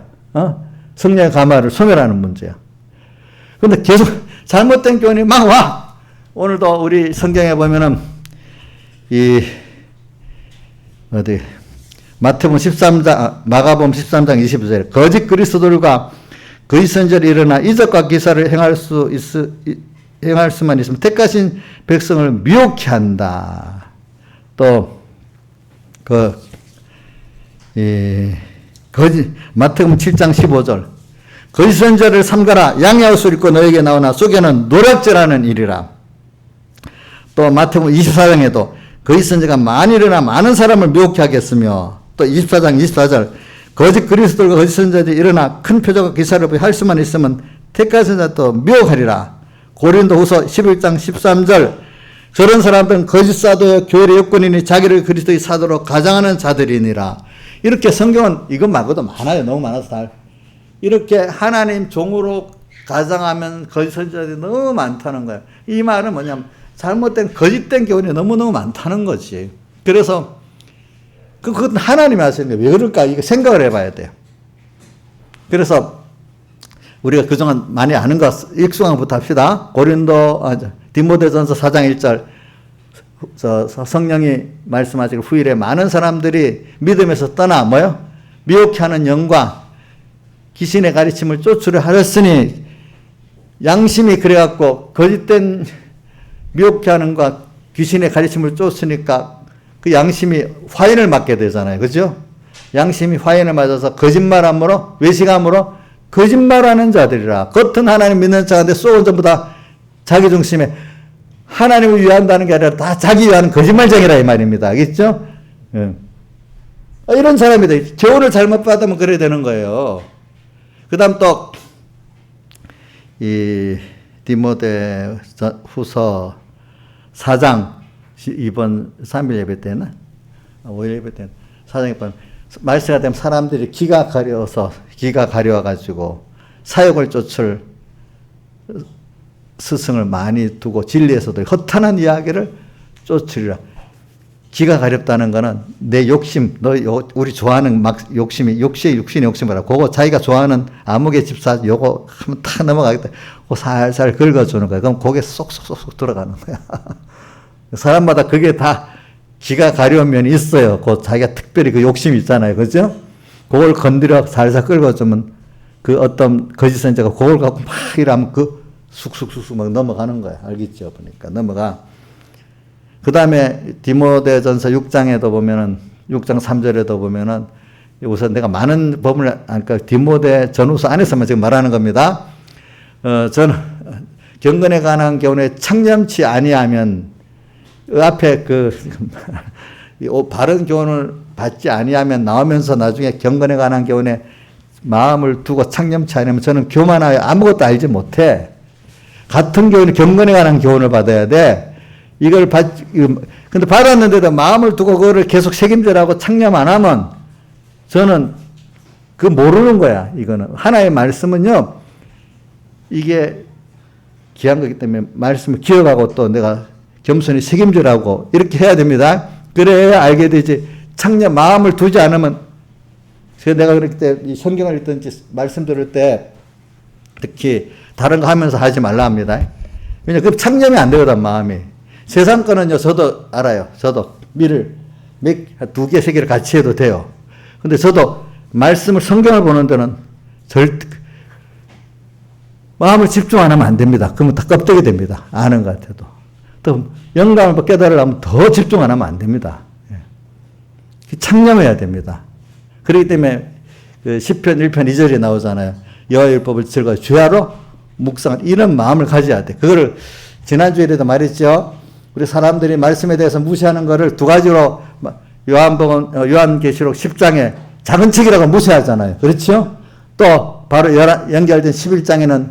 성령의 감화를 소멸하는 문제야. 근데 계속 잘못된 교훈이 막 와. 오늘도 우리 성경에 보면은 마태복음 13장, 마가복음 13장 22절에 거짓 그리스도들과 거짓 선지자들이 일어나 이적과 기사를 행할 수만 있으면 택하신 백성을 미혹케 한다. 또 마태복음 7장 15절 거짓 선지자를 삼가라. 양의 옷을 입고 너에게 나오나 속에는 노략질하는 일이라. 또 마태복음 24장에도 거짓 선지자가 많이 일어나 많은 사람을 미혹케 하겠으며, 또 24장 24절 거짓 그리스도들과 거짓 선지자들이 일어나 큰 표적과 기사를 할 수만 있으면 택하신 자도 미혹하리라. 고린도후서 11장 13절 저런 사람들은 거짓 사도여 교회의 역군이니 자기를 그리스도의 사도로 가장하는 자들이니라. 이렇게 성경은 이것 말고도 많아요. 너무 많아서 다. 이렇게 하나님 종으로 가장하면 거짓 선지자들이 너무 많다는 거예요. 이 말은 뭐냐면 잘못된 거짓된 교훈이 너무너무 많다는 거지. 그래서 그건 하나님이 하시는 거예요. 왜 그럴까? 이거 생각을 해봐야 돼요. 그래서 우리가 그동안 많이 아는 거 익숙한 것부터 합시다. 디모데전서 4장 1절 성령이 말씀하시길 후일에 많은 사람들이 믿음에서 떠나 미혹케 하는 영과 귀신의 가르침을 쫓으려 하였으니 양심이 그래갖고 거짓된 미혹케 하는 것과 귀신의 가르침을 쫓으니까 그 양심이 화인을 맞게 되잖아요. 그죠? 양심이 화인을 맞아서 거짓말함으로 외식함으로 거짓말하는 자들이라. 겉은 하나님 믿는 자인데 속은 전부 다 자기 중심에 하나님을 위한다는 게 아니라 다 자기 위하는 거짓말쟁이라 이 말입니다. 알겠죠? 예. 이런 사람이다. 교훈을 잘못 받으면 그래야 되는 거예요. 그 다음 또 이 디모데 후서 4장 이번 3일 예배 때는 5일 예배 때는 4장에 보면 말세가 되면 사람들이 기가 가려워가지고 사욕을 쫓을 스승을 많이 두고 진리에서도 허탄한 이야기를 쫓으리라. 기가 가렵다는 거는 내 욕심, 우리 좋아하는 욕심이 육신의 욕심이라. 그거 자기가 좋아하는 암흑의 집사 요거 하면 탁 넘어가겠다. 그거 살살 긁어주는 거야. 그럼 거기에 쏙쏙쏙 들어가는 거야. 사람마다 그게 다 기가 가려운 면이 있어요. 그 자기가 특별히 그 욕심이 있잖아요. 그죠? 그걸 건드려 살살 긁어주면 그 어떤 거짓 선지자가 그걸 갖고 막 이러면 그 쑥쑥쑥쑥 막 넘어가는 거야. 알겠죠? 보니까 넘어가. 그 다음에 디모데전서 6장에도 보면은 6장 3절에도 보면은 우선 내가 많은 법을 그러니까 디모데 전후서 안에서만 지금 말하는 겁니다. 저는 경건에 관한 교훈에 창념치 아니하면 앞에 바른 교훈을 받지 아니하면 나오면서 나중에 경건에 관한 교훈에 마음을 두고 창념치 않으면 저는 교만하여 아무것도 알지 못해. 같은 교훈이 경건에 관한 교훈을 받아야 돼. 근데 받았는데도 마음을 두고 그거를 계속 책임지라고 창념 안 하면 저는 그 모르는 거야. 이거는 하나의 말씀은요, 이게 귀한 거기 때문에 말씀을 기억하고 또 내가 겸손히 책임지라고 이렇게 해야 됩니다. 그래야 알게 되지. 창념 마음을 두지 않으면 내가 그럴 때 이 성경을 읽든지 말씀 들을 때 특히 다른 거 하면서 하지 말라 합니다. 왜냐면 그 창념이 안 되거든 마음이. 세상 거는요, 저도 알아요. 저도 밀을 두 개, 세 개를 같이 해도 돼요. 근데 저도 말씀을, 성경을 보는 데는 마음을 집중 안 하면 안 됩니다. 그러면 다 껍데기 됩니다. 아는 것 같아도. 또 영감을 깨달으려면 더 집중 안 하면 안 됩니다. 창념해야 됩니다. 그렇기 때문에 그 시편 1편 2절에 나오잖아요. 여호와의 율법을 즐거워 주야로 묵상한 이런 마음을 가져야 돼. 그거를 지난주에도 말했죠. 우리 사람들이 말씀에 대해서 무시하는 것을 두 가지로 요한계시록 10장에 작은 책이라고 무시하잖아요. 그렇죠? 또 바로 연결된 11장에는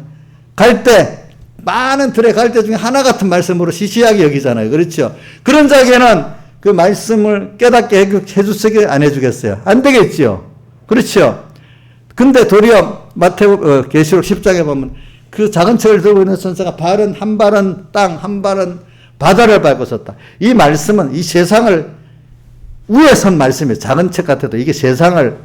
갈대, 많은 틀의 갈대 중에 하나 같은 말씀으로 시시하게 여기잖아요. 그렇죠? 그런 자에게는 그 말씀을 깨닫게 해주시게 안 해주겠어요? 안 되겠죠? 그렇죠? 근데 도리어 마태복 계시록 10장에 보면 그 작은 책을 들고 있는 선생가 발은 한 발은 땅, 한 발은 바다를 밟고 섰다. 이 말씀은 이 세상을 위에 선 말씀이에요. 작은 책 같아도 이게 세상을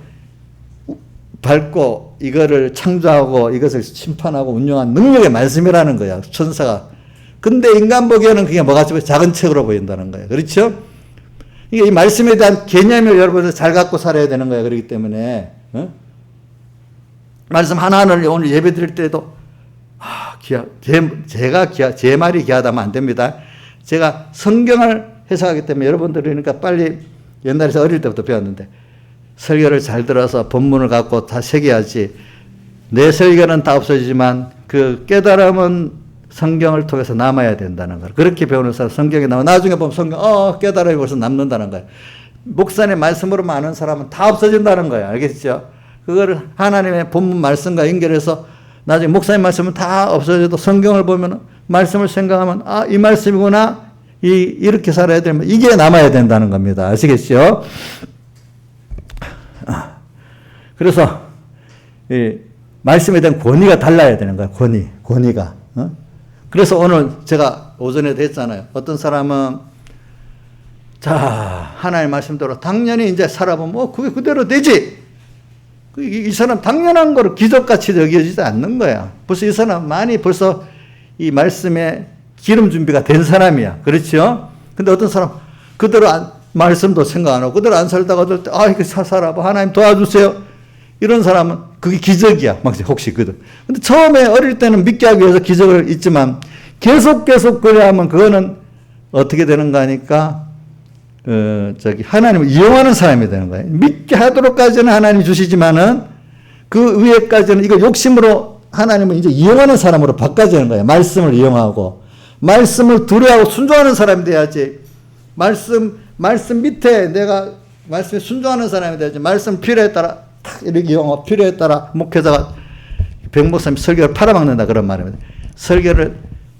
밟고 이거를 창조하고 이것을 심판하고 운영한 능력의 말씀이라는 거야. 천사가. 근데 인간 보기에는 그게 뭐가 작은 책으로 보인다는 거예요. 그렇죠? 이게 이 말씀에 대한 개념을 여러분들 잘 갖고 살아야 되는 거예요. 그렇기 때문에 말씀 하나하나를 오늘 예배 드릴 때도 제 말이 귀하다면 안 됩니다. 제가 성경을 해석하기 때문에 여러분들이 그러니까 빨리 옛날에 어릴 때부터 배웠는데 설교를 잘 들어서 본문을 갖고 다 새겨야지. 내 설교는 다 없어지지만 그 깨달음은 성경을 통해서 남아야 된다는 걸. 그렇게 배우는 사람 성경에 나와. 나중에 보면 성경 깨달음이 벌써 남는다는 거예요. 목사님 말씀으로만 아는 사람은 다 없어진다는 거예요. 알겠죠? 그거를 하나님의 본문 말씀과 연결해서 나중에 목사님 말씀은 다 없어져도 성경을 보면 말씀을 생각하면 이 말씀이구나. 이렇게 살아야 되면 이게 남아야 된다는 겁니다. 아시겠죠? 그래서 이 말씀에 대한 권위가 달라야 되는 거예요. 권위가. 그래서 오늘 제가 오전에도 했잖아요. 어떤 사람은 하나님 말씀대로 당연히 이제 살아보면 그게 그대로 되지. 이 사람 당연한 거를 기적같이 여겨지지 않는 거야. 벌써 이 사람 벌써 이 말씀에 기름 준비가 된 사람이야. 그렇죠? 근데 어떤 사람 그대로 말씀도 생각 안 하고 그대로 안 살다가 어떨 때 이렇게 살아봐. 하나님 도와주세요. 이런 사람은 그게 기적이야. 혹시 근데 처음에 어릴 때는 믿게 하기 위해서 기적을 있지만 계속 그래 하면 그거는 어떻게 되는가 하니까 하나님을 이용하는 사람이 되는 거예요. 믿게 하도록까지는 하나님이 주시지만은 그 위에까지는 이거 욕심으로 하나님을 이제 이용하는 사람으로 바꿔지는 거예요. 말씀을 이용하고 말씀을 두려워하고 순종하는 사람이 돼야지. 말씀 밑에 내가 말씀에 순종하는 사람이 돼야지. 말씀 필요에 따라 이렇게 이용하고 필요에 따라 목회자가 병목사님 설교를 팔아먹는다 그런 말입니다. 설교를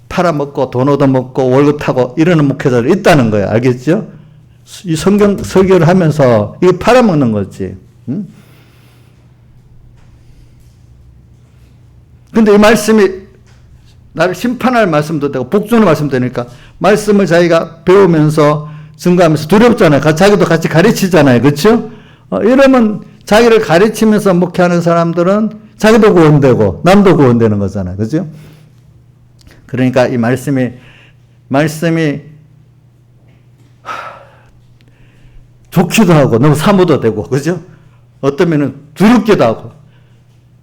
팔아먹고 돈 얻어먹고 월급 타고 이러는 목회자들이 있다는 거예요. 알겠죠? 이 성경 설교를 하면서 이거 팔아먹는 거지. 근데 이 말씀이 나를 심판할 말씀도 되고 복종할 말씀도 되니까 말씀을 자기가 배우면서 증거하면서 두렵잖아요. 자기도 같이 가르치잖아요. 그렇죠? 이러면 자기를 가르치면서 목회하는 사람들은 자기도 구원되고 남도 구원되는 거잖아요. 그렇죠? 그러니까 이 말씀이 좋기도 하고 너무 사모도 되고 그렇죠? 어떤 면은 두렵기도 하고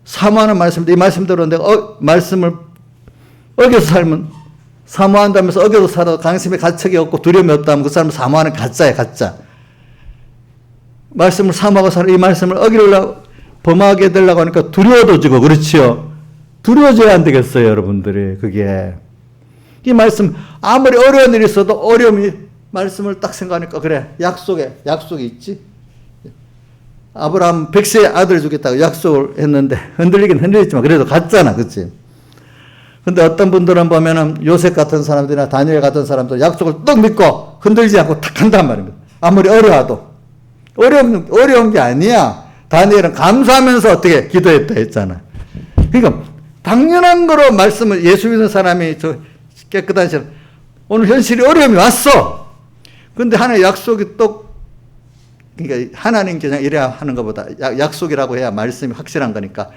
사모하는 말씀인데 이 말씀대로 내가 말씀을 어겨서 살면 사모한다면서 어겨서 살아도 강심에 가책이 없고 두려움이 없다면 그 사람은 사모하는 가짜야. 가짜. 말씀을 사모하고 살아 이 말씀을 어기려고 범하게 되려고 하니까 두려워지고 그렇죠? 두려워져야 안 되겠어요. 여러분들이 그게 이 말씀 아무리 어려운 일이 있어도 어려움이 말씀을 딱 생각하니까 그래 약속이 있지. 아브라함 100세의 아들을 주겠다고 약속을 했는데 흔들리긴 흔들렸지만 그래도 갔잖아. 그치? 근데 어떤 분들은 보면은 요셉 같은 사람들이나 다니엘 같은 사람들 약속을 딱 믿고 흔들지 않고 탁 한단 말입니다. 아무리 어려워도. 어려운 게 아니야. 다니엘은 감사하면서 어떻게 기도했다 했잖아. 그러니까 당연한 거로 말씀을 예수 믿는 사람이 깨끗한 사람 오늘 현실이 어려움이 왔어. 근데 하나의 약속이 그러니까 하나님 그냥 이래야 하는 것보다 약속이라고 해야 말씀이 확실한 거니까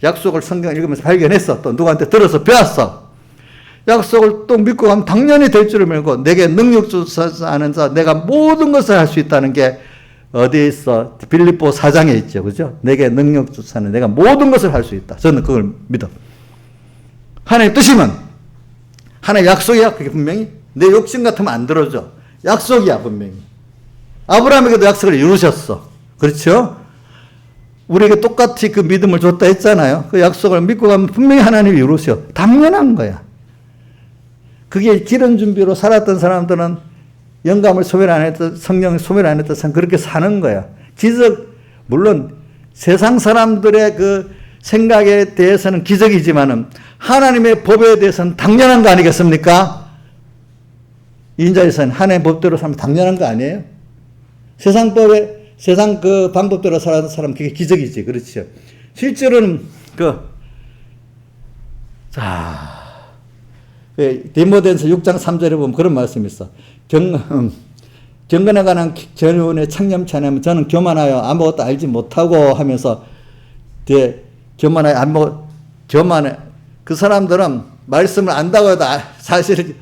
약속을 성경을 읽으면서 발견했어. 또 누구한테 들어서 배웠어. 약속을 또 믿고 가면 당연히 될 줄을 알고 내게 능력 주소서 하는 자 내가 모든 것을 할 수 있다는 게 어디에 있어? 빌립보 4장에 있죠. 그죠? 내게 능력 주소서 내가 모든 것을 할 수 있다. 저는 그걸 믿어. 하나님 뜻이면 하나의 약속이야. 그게 분명히 내 욕심 같으면 안 들어줘. 약속이야 분명히. 아브라함에게도 약속을 이루셨어. 그렇죠? 우리에게 똑같이 그 믿음을 줬다 했잖아요. 그 약속을 믿고 가면 분명히 하나님이 이루셔. 당연한 거야. 그게 기름 준비로 살았던 사람들은 영감을 소멸 안 했던 성령을 소멸 안 했던 사람 그렇게 사는 거야. 기적 물론 세상 사람들의 그 생각에 대해서는 기적이지만은 하나님의 법에 대해서는 당연한 거 아니겠습니까? 인자에서는 하나님의 법대로 살면 당연한 거 아니에요? 세상 그 방법대로 살아가는 사람 그게 기적이지. 그렇죠. 실제로는 디모데전서 6장 3절에 보면 그런 말씀이 있어. 경건에 관한 견해에 창념치 않으면 저는 교만하여 아무것도 알지 못하고 하면서 교만해. 그 사람들은 말씀을 안다고 해도 사실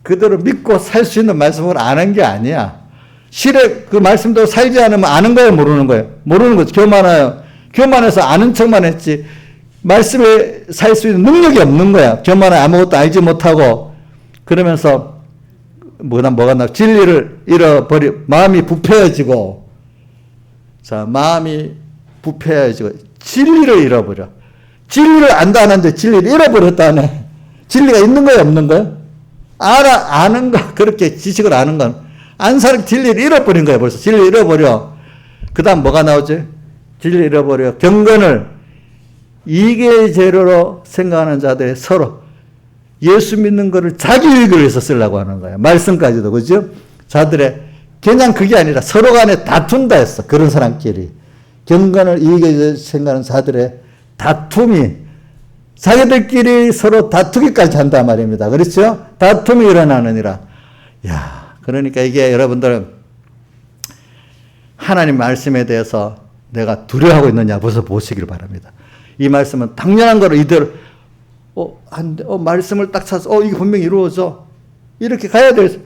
그대로 믿고 살 수 있는 말씀을 아는 게 아니야. 실에 그 말씀도 살지 않으면 아는 거예요, 모르는 거예요? 모르는 거지. 교만해서 아는 척만 했지. 말씀에 살 수 있는 능력이 없는 거야. 교만해 아무것도 알지 못하고 그러면서 뭐가 나 진리를 잃어버리 마음이 부패해지고 진리를 잃어버려. 진리를 안다는데 진리를 잃어버렸다네. 진리가 있는 거야 없는 거야? 아는 거 그렇게 지식을 아는 건 안 사는 진리를 잃어버린 거야 벌써. 진리를 잃어버려. 그 다음 뭐가 나오지? 진리를 잃어버려. 경건을 이익의 재료로 생각하는 자들이 서로 예수 믿는 거를 자기 유익을 위해서 쓰려고 하는 거야. 말씀까지도 그죠? 자들의 그냥 그게 아니라 서로 간에 다툰다 했어. 그런 사람끼리. 경건을 이익에 대해서 생각하는 자들의 다툼이 자기들끼리 서로 다투기까지 한단 말입니다. 그렇죠? 다툼이 일어나느니라. 그러니까 이게 여러분들 하나님 말씀에 대해서 내가 두려워하고 있느냐 벌써 보시길 바랍니다. 이 말씀은 당연한 거로 이대로 말씀을 딱 찾아서 이게 분명히 이루어져. 이렇게 가야 돼.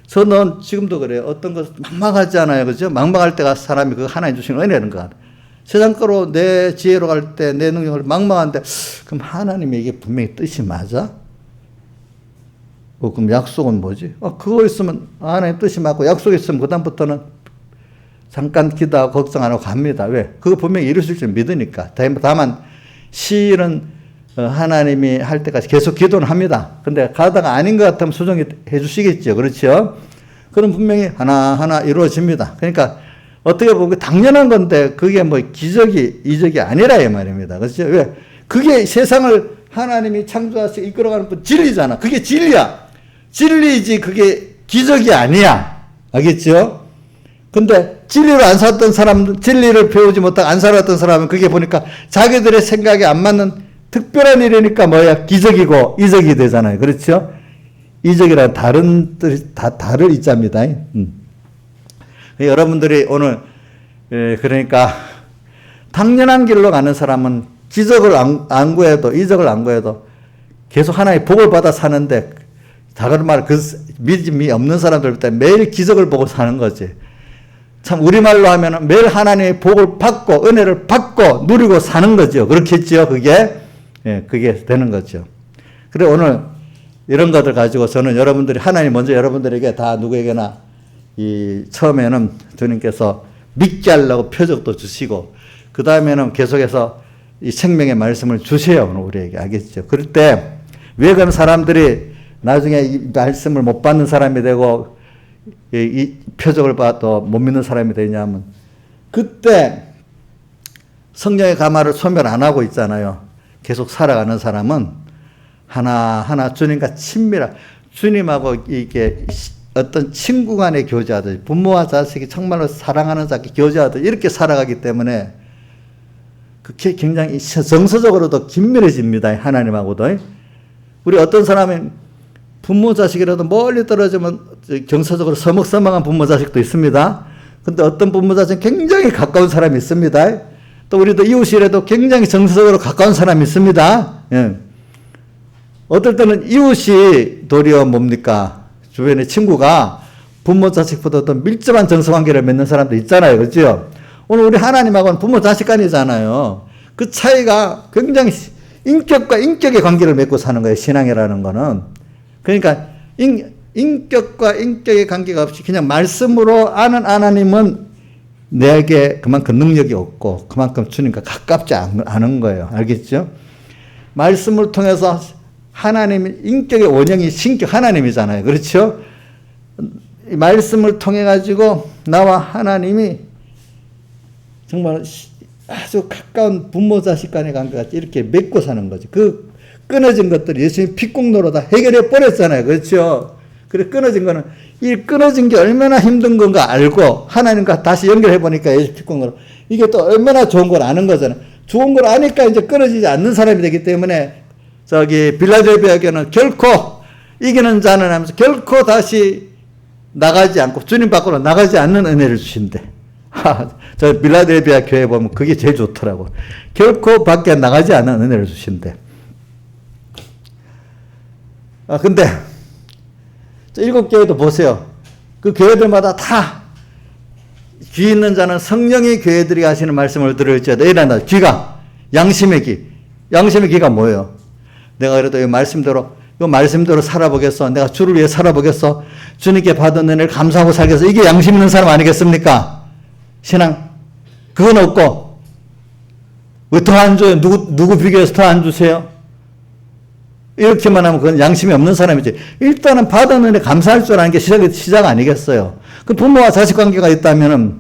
저는 지금도 그래요. 어떤 것 막막하지 않아요. 그죠? 막막할 때가 사람이 그 하나님 주신 은혜는 것 같아요. 세상 거로 내 지혜로 갈 때 내 능력을 막막한데 그럼 하나님의 이게 분명히 뜻이 맞아? 그럼 약속은 뭐지? 그거 있으면 하나님 뜻이 맞고 약속이 있으면 그다음부터는 잠깐 기도하고 걱정 안 하고 갑니다. 왜? 그거 분명히 이루실 줄 믿으니까. 다만 시일은 하나님이 할 때까지 계속 기도는 합니다. 근데 가다가 아닌 것 같으면 수정해 주시겠죠. 그렇죠? 그럼 분명히 하나하나 이루어집니다. 그러니까 어떻게 보면 당연한 건데 그게 뭐 이적이 아니라 이 말입니다. 그렇죠? 왜? 그게 세상을 하나님이 창조하시고 이끌어가는 진리잖아. 그게 진리야. 진리지 그게 기적이 아니야. 알겠죠? 근데 진리를 안 살았던 사람, 진리를 배우지 못하고 안 살았던 사람은 그게 보니까 자기들의 생각에 안 맞는 특별한 일이니까 뭐야? 기적이고 이적이 되잖아요. 그렇죠? 이적이란 다른 뜻이 다를 이자입니다. 여러분들이 오늘 그러니까 당연한 길로 가는 사람은 기적을 안 구해도 이적을 안 구해도 계속 하나의 복을 받아 사는데 다른 말 그 믿음이 없는 사람들 때 매일 기적을 보고 사는 거지. 참 우리말로 하면 매일 하나님의 복을 받고 은혜를 받고 누리고 사는 거죠. 그렇겠죠. 그게 되는 거죠. 그래 오늘 이런 것들 가지고 저는 여러분들이 하나님 먼저 여러분들에게 다 누구에게나 처음에는 주님께서 믿게 하려고 표적도 주시고 그 다음에는 계속해서 이 생명의 말씀을 주세요. 오늘 우리에게. 알겠죠? 그럴 때 왜 그런 사람들이 나중에 이 말씀을 못 받는 사람이 되고 이 표적을 봐도 못 믿는 사람이 되냐면 그때 성령의 가마를 소멸 안 하고 있잖아요. 계속 살아가는 사람은 하나하나 주님과 친밀한 주님하고 이게 어떤 친구 간의 교제하듯 부모와 자식이 정말로 사랑하는 자기 교제하듯 이렇게 살아가기 때문에 그게 굉장히 정서적으로도 긴밀해집니다. 하나님하고도. 우리 어떤 사람은 부모 자식이라도 멀리 떨어지면 정서적으로 서먹서먹한 부모 자식도 있습니다. 근데 어떤 부모 자식은 굉장히 가까운 사람이 있습니다. 또 우리도 이웃이라도 굉장히 정서적으로 가까운 사람이 있습니다. 예. 어떨 때는 이웃이 도리어 뭡니까? 주변의 친구가 부모 자식보다 더 밀접한 정서관계를 맺는 사람도 있잖아요. 그렇죠? 오늘 우리 하나님하고는 부모 자식 간이잖아요. 그 차이가 굉장히 인격과 인격의 관계를 맺고 사는 거예요. 신앙이라는 거는. 그러니까 인격과 인격의 관계가 없이 그냥 말씀으로 아는 하나님은 내게 그만큼 능력이 없고 그만큼 주님과 가깝지 않은 거예요. 알겠죠? 말씀을 통해서 하나님의 인격의 원형이 신격 하나님이잖아요. 그렇죠? 이 말씀을 통해 가지고 나와 하나님이 정말 아주 가까운 부모 자식 간의 관계같이 이렇게 맺고 사는 거지. 그 끊어진 것들이 예수님 핏공로로 다 해결해 버렸잖아요. 그렇죠? 그래 끊어진 거는 이 끊어진 게 얼마나 힘든 건가 알고 하나님과 다시 연결해 보니까 예수 핏공로로 이게 또 얼마나 좋은 걸 아는 거잖아요. 좋은 걸 아니까 이제 끊어지지 않는 사람이 되기 때문에 저기 빌라델비아 교회는 결코 이기는 자는 하면서 결코 다시 나가지 않고 주님 밖으로 나가지 않는 은혜를 주신대. 저 빌라델비아 교회 보면 그게 제일 좋더라고. 결코 밖에 나가지 않는 은혜를 주신대. 근데 저 7교회도 보세요. 그 교회들마다 다 귀 있는 자는 성령의 교회들이 하시는 말씀을 들을지어다. 이란다. 귀가 양심의 귀. 양심의 귀가 뭐예요? 내가 그래도 이 말씀대로 살아보겠어. 내가 주를 위해 살아보겠어. 주님께 받은 은혜를 감사하고 살겠어. 이게 양심 있는 사람 아니겠습니까? 신앙. 그건 없고. 왜 더 안 줘요? 누구 비교해서 더 안 주세요? 이렇게만 하면 그건 양심이 없는 사람이지. 일단은 받은 은혜 감사할 줄 아는 게 시작 아니겠어요? 그 부모와 자식 관계가 있다면은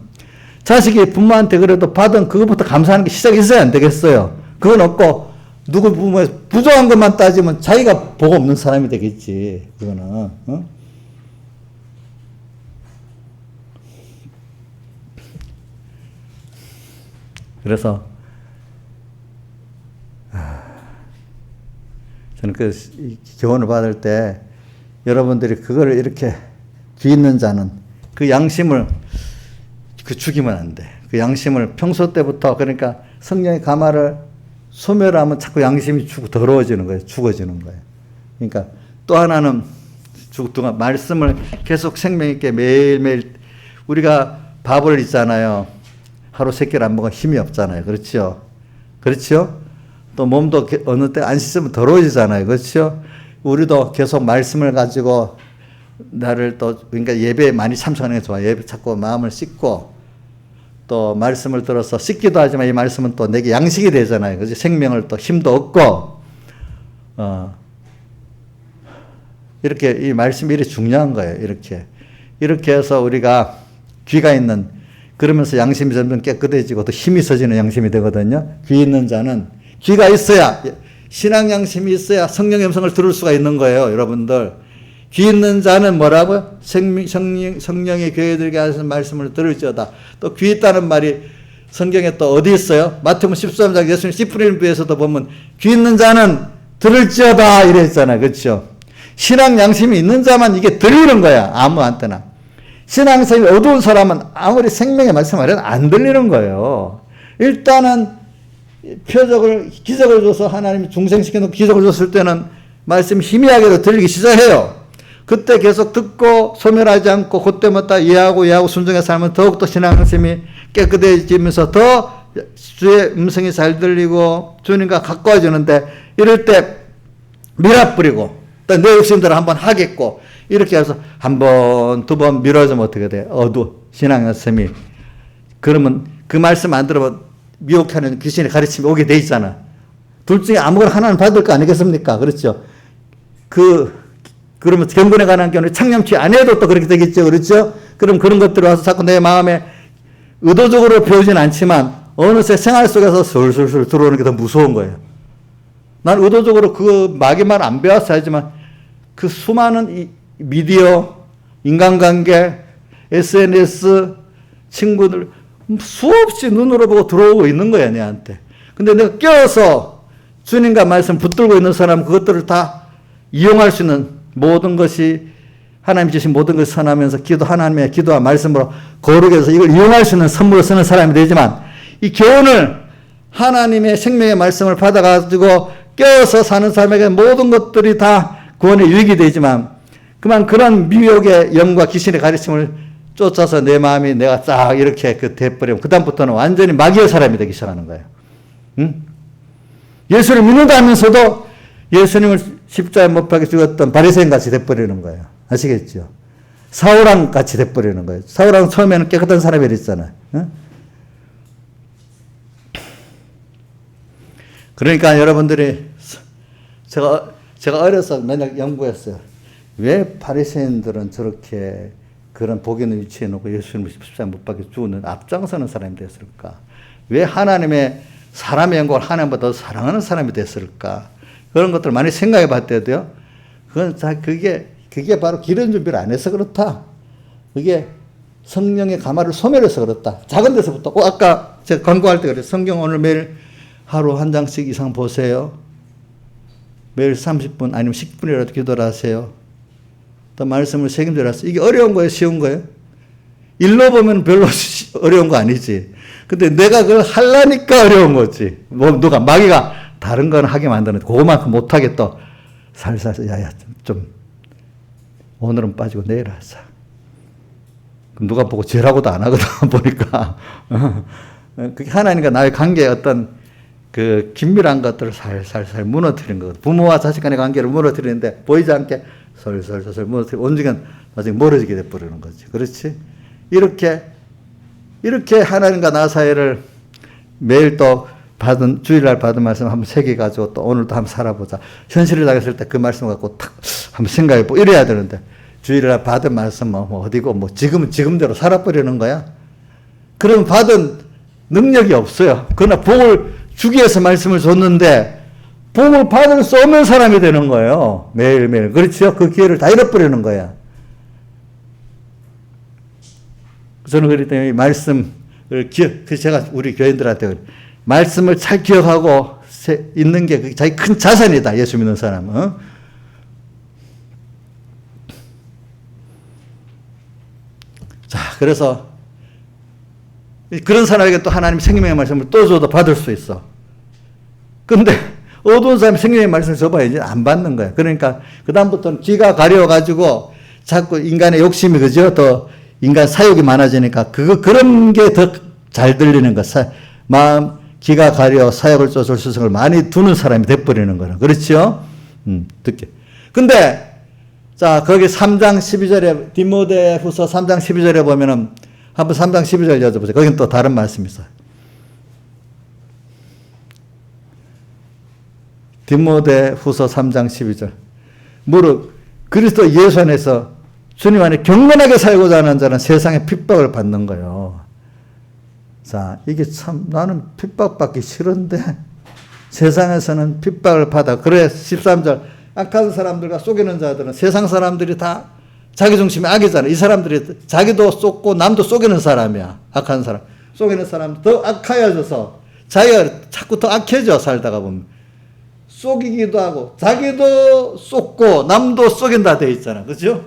자식이 부모한테 그래도 받은 그것부터 감사하는 게 시작이 있어야 안 되겠어요? 그건 없고 누구 부모에 부족한 것만 따지면 자기가 복 없는 사람이 되겠지. 그거는. 어? 그래서 저는 그 교훈을 받을 때 여러분들이 그걸 이렇게 귀 있는 자는 그 양심을 죽이면 안 돼. 그 양심을 평소 때부터 그러니까 성령의 가마를 소멸하면 자꾸 양심이 더러워지는 거예요. 죽어지는 거예요. 그러니까 또 하나는 말씀을 계속 생명 있게 매일매일 우리가 밥을 있잖아요. 하루 3끼를 안 먹으면 힘이 없잖아요. 그렇죠? 그렇죠? 또 몸도 어느 때 안 씻으면 더러워지잖아요. 그렇죠? 우리도 계속 말씀을 가지고 나를 또 그러니까 예배에 많이 참석하는 게 좋아요. 예배 자꾸 마음을 씻고 또 말씀을 들어서 씻기도 하지만 이 말씀은 또 내게 양식이 되잖아요. 그래서 생명을 또 힘도 얻고 이렇게 이 말씀이 이렇게 중요한 거예요. 이렇게 해서 우리가 귀가 있는 그러면서 양심이 점점 깨끗해지고 또 힘이 서지는 양심이 되거든요. 귀 있는 자는 귀가 있어야 신앙 양심이 있어야 성령의 음성을 들을 수가 있는 거예요. 여러분들 귀 있는 자는 뭐라고요? 성령의 교회들에게 하시는 말씀을 들을지어다. 또 귀 있다는 말이 성경에 또 어디 있어요? 마태복음 13장 예수님 시프리비에서도 보면 귀 있는 자는 들을지어다 이랬잖아요. 그렇죠? 신앙 양심이 있는 자만 이게 들리는 거야. 아무한테나. 신앙 양심이 어두운 사람은 아무리 생명의 말씀을 해도 안 들리는 거예요. 일단은 기적을 줘서 하나님이 중생시켜놓고 기적을 줬을 때는 말씀이 희미하게도 들리기 시작해요. 그때 계속 듣고 소멸하지 않고 그때마다 이해하고 순종해서 살면 더욱더 신앙심이 깨끗해지면서 더 주의 음성이 잘 들리고 주님과 가까워지는데 이럴 때 미라 뿌리고 또 내 욕심대로 한번 하겠고 이렇게 해서 한 번, 두 번 미뤄지면 어떻게 돼? 신앙심이. 그러면 그 말씀 안 들으면 미혹하는 귀신의 가르침이 오게 돼 있잖아. 둘 중에 아무거나 하나는 받을 거 아니겠습니까? 그렇죠? 그러면 경건에 관한 경우는 창념치 안 해도 또 그렇게 되겠죠. 그렇죠? 그럼 그런 것들이 와서 자꾸 내 마음에 의도적으로 배우진 않지만 어느새 생활 속에서 술술술 들어오는 게 더 무서운 거예요. 난 의도적으로 그 마귀만 안 배웠어 하지만 그 수많은 미디어, 인간관계, SNS, 친구들 수없이 눈으로 보고 들어오고 있는 거야, 내한테. 근데 내가 껴서 주님과 말씀 붙들고 있는 사람은 그것들을 다 이용할 수 있는 모든 것이 하나님 주신 모든 것을 선하면서 하나님의 기도와 말씀으로 거룩히 해서 이걸 이용할 수 있는 선물을 쓰는 사람이 되지만 이 교훈을 하나님의 생명의 말씀을 받아가지고 껴서 사는 사람에게 모든 것들이 다 구원의 유익이 되지만 그런 미혹의 영과 귀신의 가르침을 쫓아서 내 마음이 내가 딱 이렇게 돼버리면 그다음부터는 완전히 마귀의 사람이 되기 시작하는 거예요. 응? 예수를 믿는다 하면서도 예수님을 십자가에 못 박혀 죽었던 바리새인 같이 돼버리는 거예요. 아시겠죠? 사울왕 같이 돼버리는 거예요. 사울왕 처음에는 깨끗한 사람이 됐잖아요. 응? 그러니까 여러분들이 제가 어려서 맨날 연구했어요. 왜 바리새인들은 저렇게 그런 복 있는 위치에 놓고 예수님을 십자가에 못 박혀 죽는 앞장서는 사람이 됐을까? 왜 하나님의 사람의 영광을 하나님보다 더 사랑하는 사람이 됐을까? 그런 것들을 많이 생각해 봤대도요. 그게 바로 기름 준비를 안 해서 그렇다. 그게 성령의 가마를 소멸해서 그렇다. 작은 데서부터. 아까 제가 광고할 때 그랬어요. 성경 오늘 매일 하루 한 장씩 이상 보세요. 매일 30분 아니면 10분이라도 기도를 하세요. 또 말씀을 책임져라 하세요. 이게 어려운 거예요? 쉬운 거예요? 일로 보면 별로 어려운 거 아니지. 근데 내가 그걸 하려니까 어려운 거지. 뭐 누가 마귀가 다른 건 하게 만드는데 그거만큼 못하게 또 살살 야야 좀 오늘은 빠지고 내일 하자. 그럼 누가 보고 죄라고도 안 하거든 보니까. 그게 하나님과 나의 관계에 어떤 그 긴밀한 것들을 살살 무너뜨리는 거거든. 부모와 자식 간의 관계를 무너뜨리는데 보이지 않게 설설설설 무너뜨리고 온전히 나중에 멀어지게 돼버리는 거지. 그렇지? 이렇게 하나님과 나 사이를 매일 또 주일날 받은 말씀 한번 새겨가지고 또 오늘도 한번 살아보자. 현실을 당했을 때 그 말씀 갖고 탁 한번 생각해보고 이래야 되는데 주일날 받은 말씀 뭐 어디고 뭐 지금대로 살아버리는 거야. 그러면 받은 능력이 없어요. 그러나 복을 주기 위해서 말씀을 줬는데 복을 받을 수 없는 사람이 되는 거예요. 매일매일. 그렇죠? 그 기회를 다 잃어버리는 거야. 저는 그렇기 때문에 이 말씀을 제가 우리 교인들한테 말씀을 잘 기억하고 있는 게 자기 큰 자산이다. 예수 믿는 사람은. 자, 그래서 그런 사람에게 또 하나님 생명의 말씀을 또 줘도 받을 수 있어. 근데 어두운 사람이 생명의 말씀을 줘봐야 이제 안 받는 거야. 그러니까 그다음부터는 귀가 가려워가지고 자꾸 인간의 욕심이 그죠? 더 인간 사욕이 많아지니까 그런 게 더 잘 들리는 거. 마음 귀가 가려 사욕을 쫓을 수성을 많이 두는 사람이 돼버리는 거라. 그렇죠? 듣게. 근데 자 거기 3장 12절에 디모데후서 3장 12절에 보면은 한번 3장 12절 여쭤보세요. 거기는 또 다른 말씀이 있어요. 디모데후서 3장 12절. 무릇 그리스도 예수 안에서 주님 안에 경건하게 살고자 하는 자는 세상에 핍박을 받는 거예요. 자, 이게 참 나는 핍박받기 싫은데 세상에서는 핍박을 받아. 그래 13절 악한 사람들과 속이는 자들은 세상 사람들이 다 자기 중심의 악이잖아. 이 사람들이 자기도 속고 남도 속이는 사람이야. 악한 사람. 속이는 사람 더 악하여져서 자기가 자꾸 더 악해져 살다가 보면. 속이기도 하고 자기도 속고 남도 속인다 돼 있잖아. 그렇죠?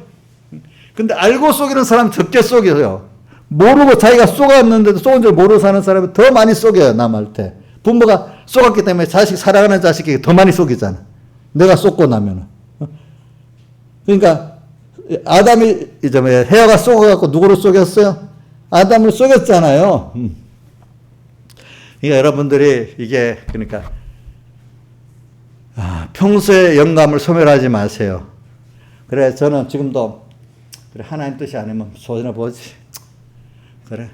근데 알고 속이는 사람 적게 속여요. 모르고 자기가 속았는데도 속은 줄 모르고 사는 사람이 더 많이 속여요. 남한테. 부모가 속았기 때문에 사랑하는 자식에게 더 많이 속이잖아. 내가 속고 나면은. 그러니까 아담이 이제 헤아가 속아갖고 누구를 속였어요? 아담을 속였잖아요. 그러니까 여러분들이 이게 그러니까 평소에 영감을 소멸하지 마세요. 그래 저는 지금도 그래 하나님 뜻이 아니면 소전해 보지. 그래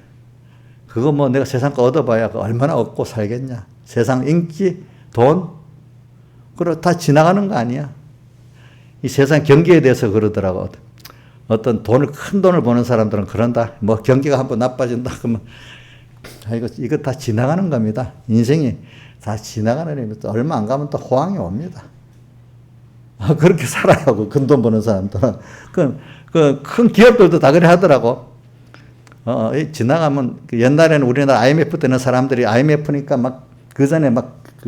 그거 뭐 내가 세상 거 얻어봐야 얼마나 얻고 살겠냐. 세상 인기, 돈 그래 다 지나가는 거 아니야. 이 세상 경기에 대해서 그러더라고. 어떤 큰 돈을 버는 사람들은 그런다. 뭐 경기가 한번 나빠진다 그러면 이거 다 지나가는 겁니다. 인생이 다 지나가는 의미죠. 얼마 안 가면 또 호황이 옵니다. 그렇게 살아요. 큰 돈 버는 사람들은. 큰 기업들도 다 그래 하더라고. 지나가면, 옛날에는 우리나라 IMF 때는 사람들이 IMF니까 그 전에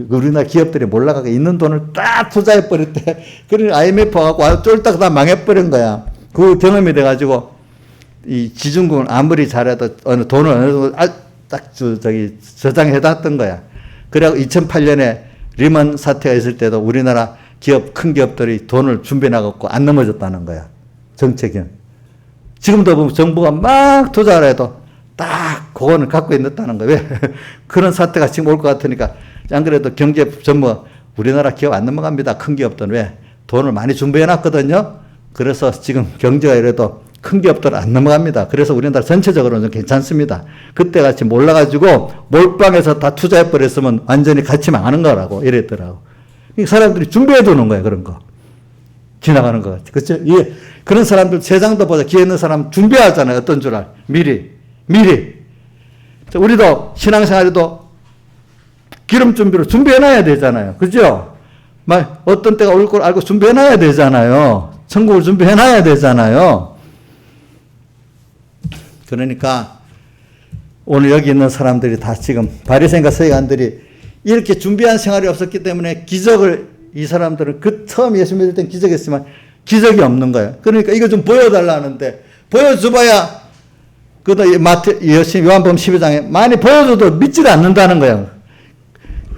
우리나라 기업들이 몰라가고 있는 돈을 딱 투자해버릴 때, 그런 IMF 와갖고 쫄딱 다 망해버린 거야. 그 경험이 돼가지고, 이 지중국은 아무리 잘해도 돈을 어느 정도 딱 저장해놨던 거야. 그래갖고 2008년에 리먼 사태가 있을 때도 우리나라 큰 기업들이 돈을 준비해놔갖고 안 넘어졌다는 거야. 정책이. 지금도 보면 정부가 막 투자를 해도 딱 그거는 갖고 있다는 거야. 왜? 그런 사태가 지금 올 것 같으니까. 안 그래도 경제 전부 우리나라 기업 안 넘어갑니다. 큰 기업들은 왜? 돈을 많이 준비해놨거든요. 그래서 지금 경제가 이래도 큰 기업들은 안 넘어갑니다. 그래서 우리나라 전체적으로는 괜찮습니다. 그때 같이 몰라가지고 몰빵해서 다 투자해버렸으면 완전히 같이 망하는 거라고 이랬더라고. 사람들이 준비해 두는 거야, 그런 거. 지나가는 거 같아. 그렇죠? 그런 사람들 세상도 보자. 기회 있는 사람 준비하잖아요. 어떤 줄 알. 미리. 우리도 신앙생활에도 기름 준비로 준비해놔야 되잖아요. 그죠? 막 어떤 때가 올 걸 알고 준비해놔야 되잖아요. 천국을 준비해놔야 되잖아요. 그러니까 오늘 여기 있는 사람들이 다 지금 바리새인과 서기관들이 이렇게 준비한 생활이 없었기 때문에 기적을 이 사람들은 그 처음 예수 믿을 땐 기적했지만 기적이 없는 거예요. 그러니까 이거 좀 보여달라 하는데 보여줘봐야 그도 요한복음 12장에 많이 보여줘도 믿지를 않는다는 거예요.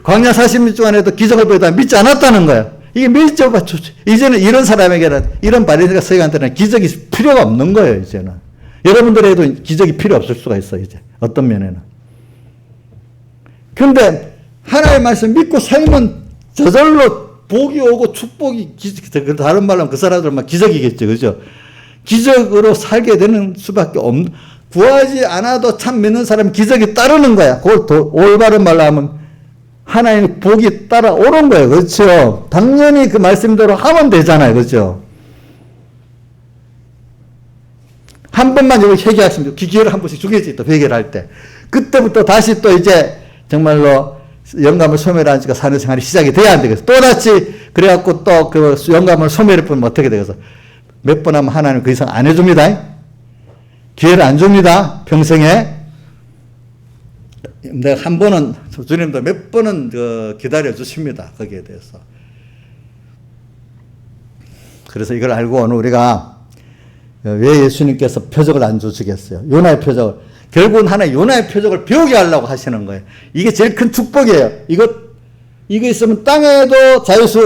광야 40일 동안에도 기적을 보여도 믿지 않았다는 거예요. 이게 믿죠. 이제는 이런 사람에게는 이런 바리새인과 서기관들은 기적이 필요가 없는 거예요. 이제는 여러분들에도 기적이 필요 없을 수가 있어요. 이제 어떤 면에는. 그런데 하나님의 말씀 믿고 살면 저절로 복이 오고 축복이 다른 말로 하면 그 사람들은 기적이겠죠. 그죠? 기적으로 살게 되는 수밖에 없는, 구하지 않아도 참 믿는 사람은 기적이 따르는 거야. 그걸 올바른 말로 하면 하나님의 복이 따라오는 거예요. 그렇죠? 당연히 그 말씀대로 하면 되잖아요. 그렇죠? 한 번만 여기 회개하시면 기회를 한 번씩 주겠지. 또 회개를 할 때. 그때부터 다시 또 이제 정말로 영감을 소멸하니까 사는 생활이 시작이 돼야 안 되겠어. 또다시 그래갖고 또 그 영감을 소멸해 보면 어떻게 되겠어? 몇 번 하면 하나님 그 이상 안 해줍니다. 기회를 안 줍니다. 평생에. 내가 한 번은, 주님도 몇 번은 기다려 주십니다. 거기에 대해서. 그래서 이걸 알고 오늘 우리가 왜 예수님께서 표적을 안 주시겠어요? 요나의 표적을. 결국은 하나의 요나의 표적을 배우게 하려고 하시는 거예요. 이게 제일 큰 축복이에요. 이거 있으면 땅에도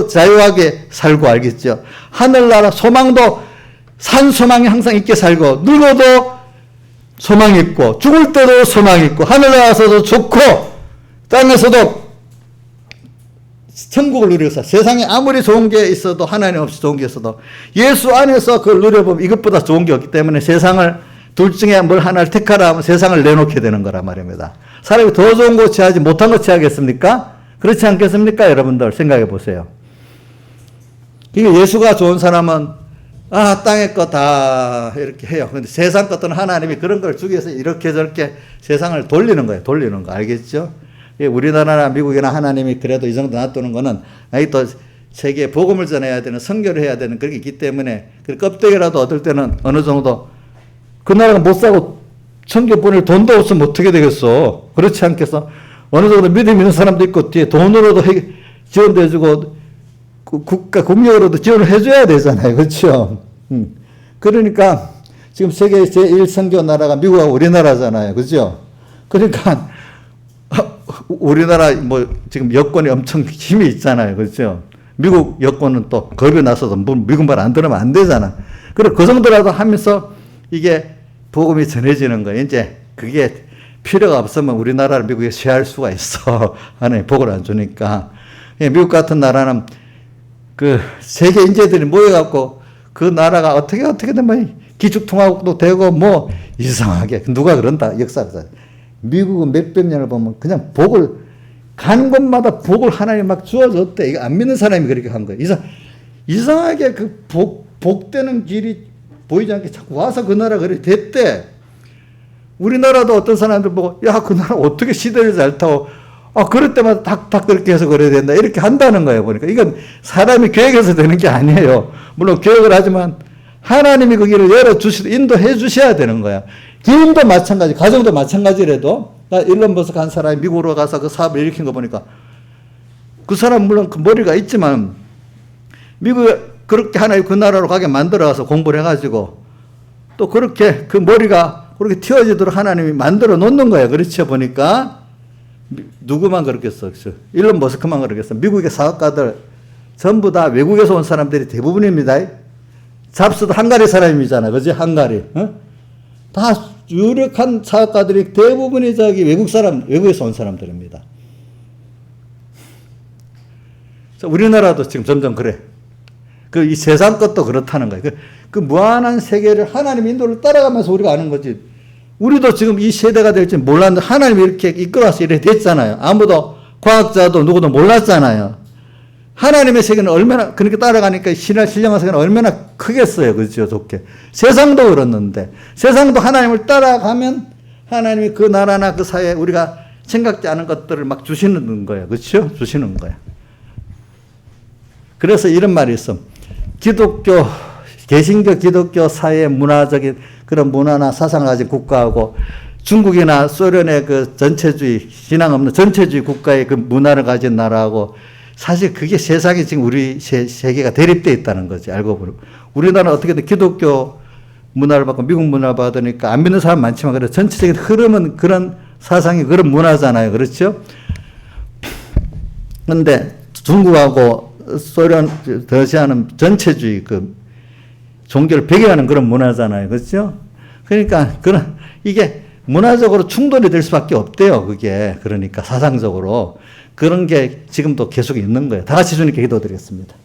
자유하게 살고, 알겠죠? 하늘나라 소망도 산 소망이 항상 있게 살고, 늙어도 소망이 있고, 죽을 때도 소망이 있고, 하늘나라에서도 좋고, 땅에서도 천국을 누려서 세상에 아무리 좋은 게 있어도 하나님 없이 좋은 게 있어도 예수 안에서 그걸 누려보면 이것보다 좋은 게 없기 때문에 세상을 둘 중에 뭘 하나를 택하라 하면 세상을 내놓게 되는 거란 말입니다. 사람이 더 좋은 거 취하지 못한 거 취하겠습니까? 그렇지 않겠습니까? 여러분들 생각해 보세요. 이게 예수가 좋은 사람은 땅의 거 다 이렇게 해요. 근데 세상 것들은 하나님이 그런 걸 주기 위해서 이렇게 저렇게 세상을 돌리는 거예요. 돌리는 거. 알겠죠? 우리나라나 미국이나 하나님이 그래도 이 정도 놔두는 거는 또 세계에 복음을 전해야 되는, 선교를 해야 되는 그런 게 있기 때문에 그 껍데기라도 얻을 때는 어느 정도 그 나라가 못 사고 선교 보낼 돈도 없으면 어떻게 되겠어? 그렇지 않겠어? 어느 정도 믿음 있는 사람도 있고 뒤에 돈으로도 지원도 해주고 국력으로도 지원을 해줘야 되잖아요. 그렇죠? 그러니까 지금 세계 제1선교 나라가 미국하고 우리나라잖아요. 그죠? 그러니까 우리나라 지금 여권이 엄청 힘이 있잖아요. 그렇죠? 미국 여권은 또 겁이 나서도 미국 말 안 들으면 안 되잖아. 그래 그 정도라도 하면서 이게 복음이 전해지는 거예요. 이제 그게 필요가 없으면 우리나라를 미국에 쇠할 수가 있어. 하나님 복을 안 주니까. 미국 같은 나라는 그 세계 인재들이 모여갖고 그 나라가 어떻게 되면 기축통화국도 되고 이상하게 누가 그런다 역사가. 미국은 몇백 년을 보면 그냥 복을 가는 곳마다 복을 하나님 막 주어줬대. 이거 안 믿는 사람이 그렇게 한 거예요. 이상하게 그 복되는 길이 보이지 않게 자꾸 와서 그 나라 그래 됐대. 우리나라도 어떤 사람들 보고 야 그 나라 어떻게 시대를 잘 타고 그럴 때마다 딱 그렇게 해서 그래야 된다 이렇게 한다는 거예요. 보니까 이건 사람이 계획해서 되는 게 아니에요. 물론 계획을 하지만 하나님이 그 길을 열어주시고 인도해 주셔야 되는 거야. 개인도 마찬가지, 가정도 마찬가지라도 나 일론 버스크 한 사람이 미국으로 가서 그 사업을 일으킨 거 보니까 그 사람 물론 그 머리가 있지만 미국에 그렇게 하나님 그 나라로 가게 만들어가서 공부를 해가지고 또 그렇게 그 머리가 그렇게 튀어지도록 하나님이 만들어 놓는 거예요. 그렇죠. 보니까 누구만 그렇겠어. 일론 머스크만 그렇겠어. 미국의 사업가들 전부 다 외국에서 온 사람들이 대부분입니다. 잡스도 헝가리 사람이잖아. 그지? 헝가리. 다 유력한 사업가들이 대부분이 외국에서 온 사람들입니다. 우리나라도 지금 점점 그래. 이 세상 것도 그렇다는 거예요. 그 무한한 세계를 하나님 인도를 따라가면서 우리가 아는 거지. 우리도 지금 이 세대가 될지 몰랐는데 하나님이 이렇게 이끌어서 이렇게 됐잖아요. 아무도 과학자도 누구도 몰랐잖아요. 하나님의 세계는 얼마나, 그렇게 따라가니까 신령한 세계는 얼마나 크겠어요. 그렇죠? 좋게. 세상도 그렇는데, 세상도 하나님을 따라가면 하나님이 그 나라나 그 사회에 우리가 생각지 않은 것들을 막 주시는 거예요. 그렇죠? 주시는 거예요. 그래서 이런 말이 있어. 기독교, 개신교 기독교 사회의 문화적인 그런 문화나 사상을 가진 국가하고 중국이나 소련의 그 전체주의, 신앙 없는 전체주의 국가의 그 문화를 가진 나라하고 사실 그게 세상에 지금 우리 세계가 대립되어 있다는 거지, 알고 보면. 우리나라는 어떻게든 기독교 문화를 받고 미국 문화를 받으니까 안 믿는 사람 많지만 그래 전체적인 흐름은 그런 사상이 그런 문화잖아요. 그렇죠? 근데 중국하고 소련, 러시아는 전체주의 그 종교를 배경하는 그런 문화잖아요. 그렇죠? 그러니까 이게 문화적으로 충돌이 될 수밖에 없대요. 그게. 그러니까 사상적으로. 그런 게 지금도 계속 있는 거예요. 다 같이 주님께 기도드리겠습니다.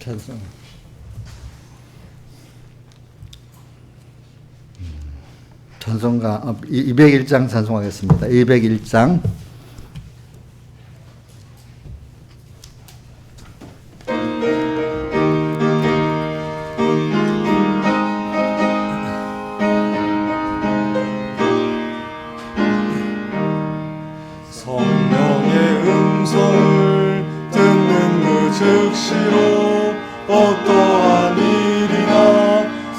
찬송. 찬송가 201장 찬송하겠습니다. 201장. 성령의 음성을 듣는 그 즉시로 어떠한 일이나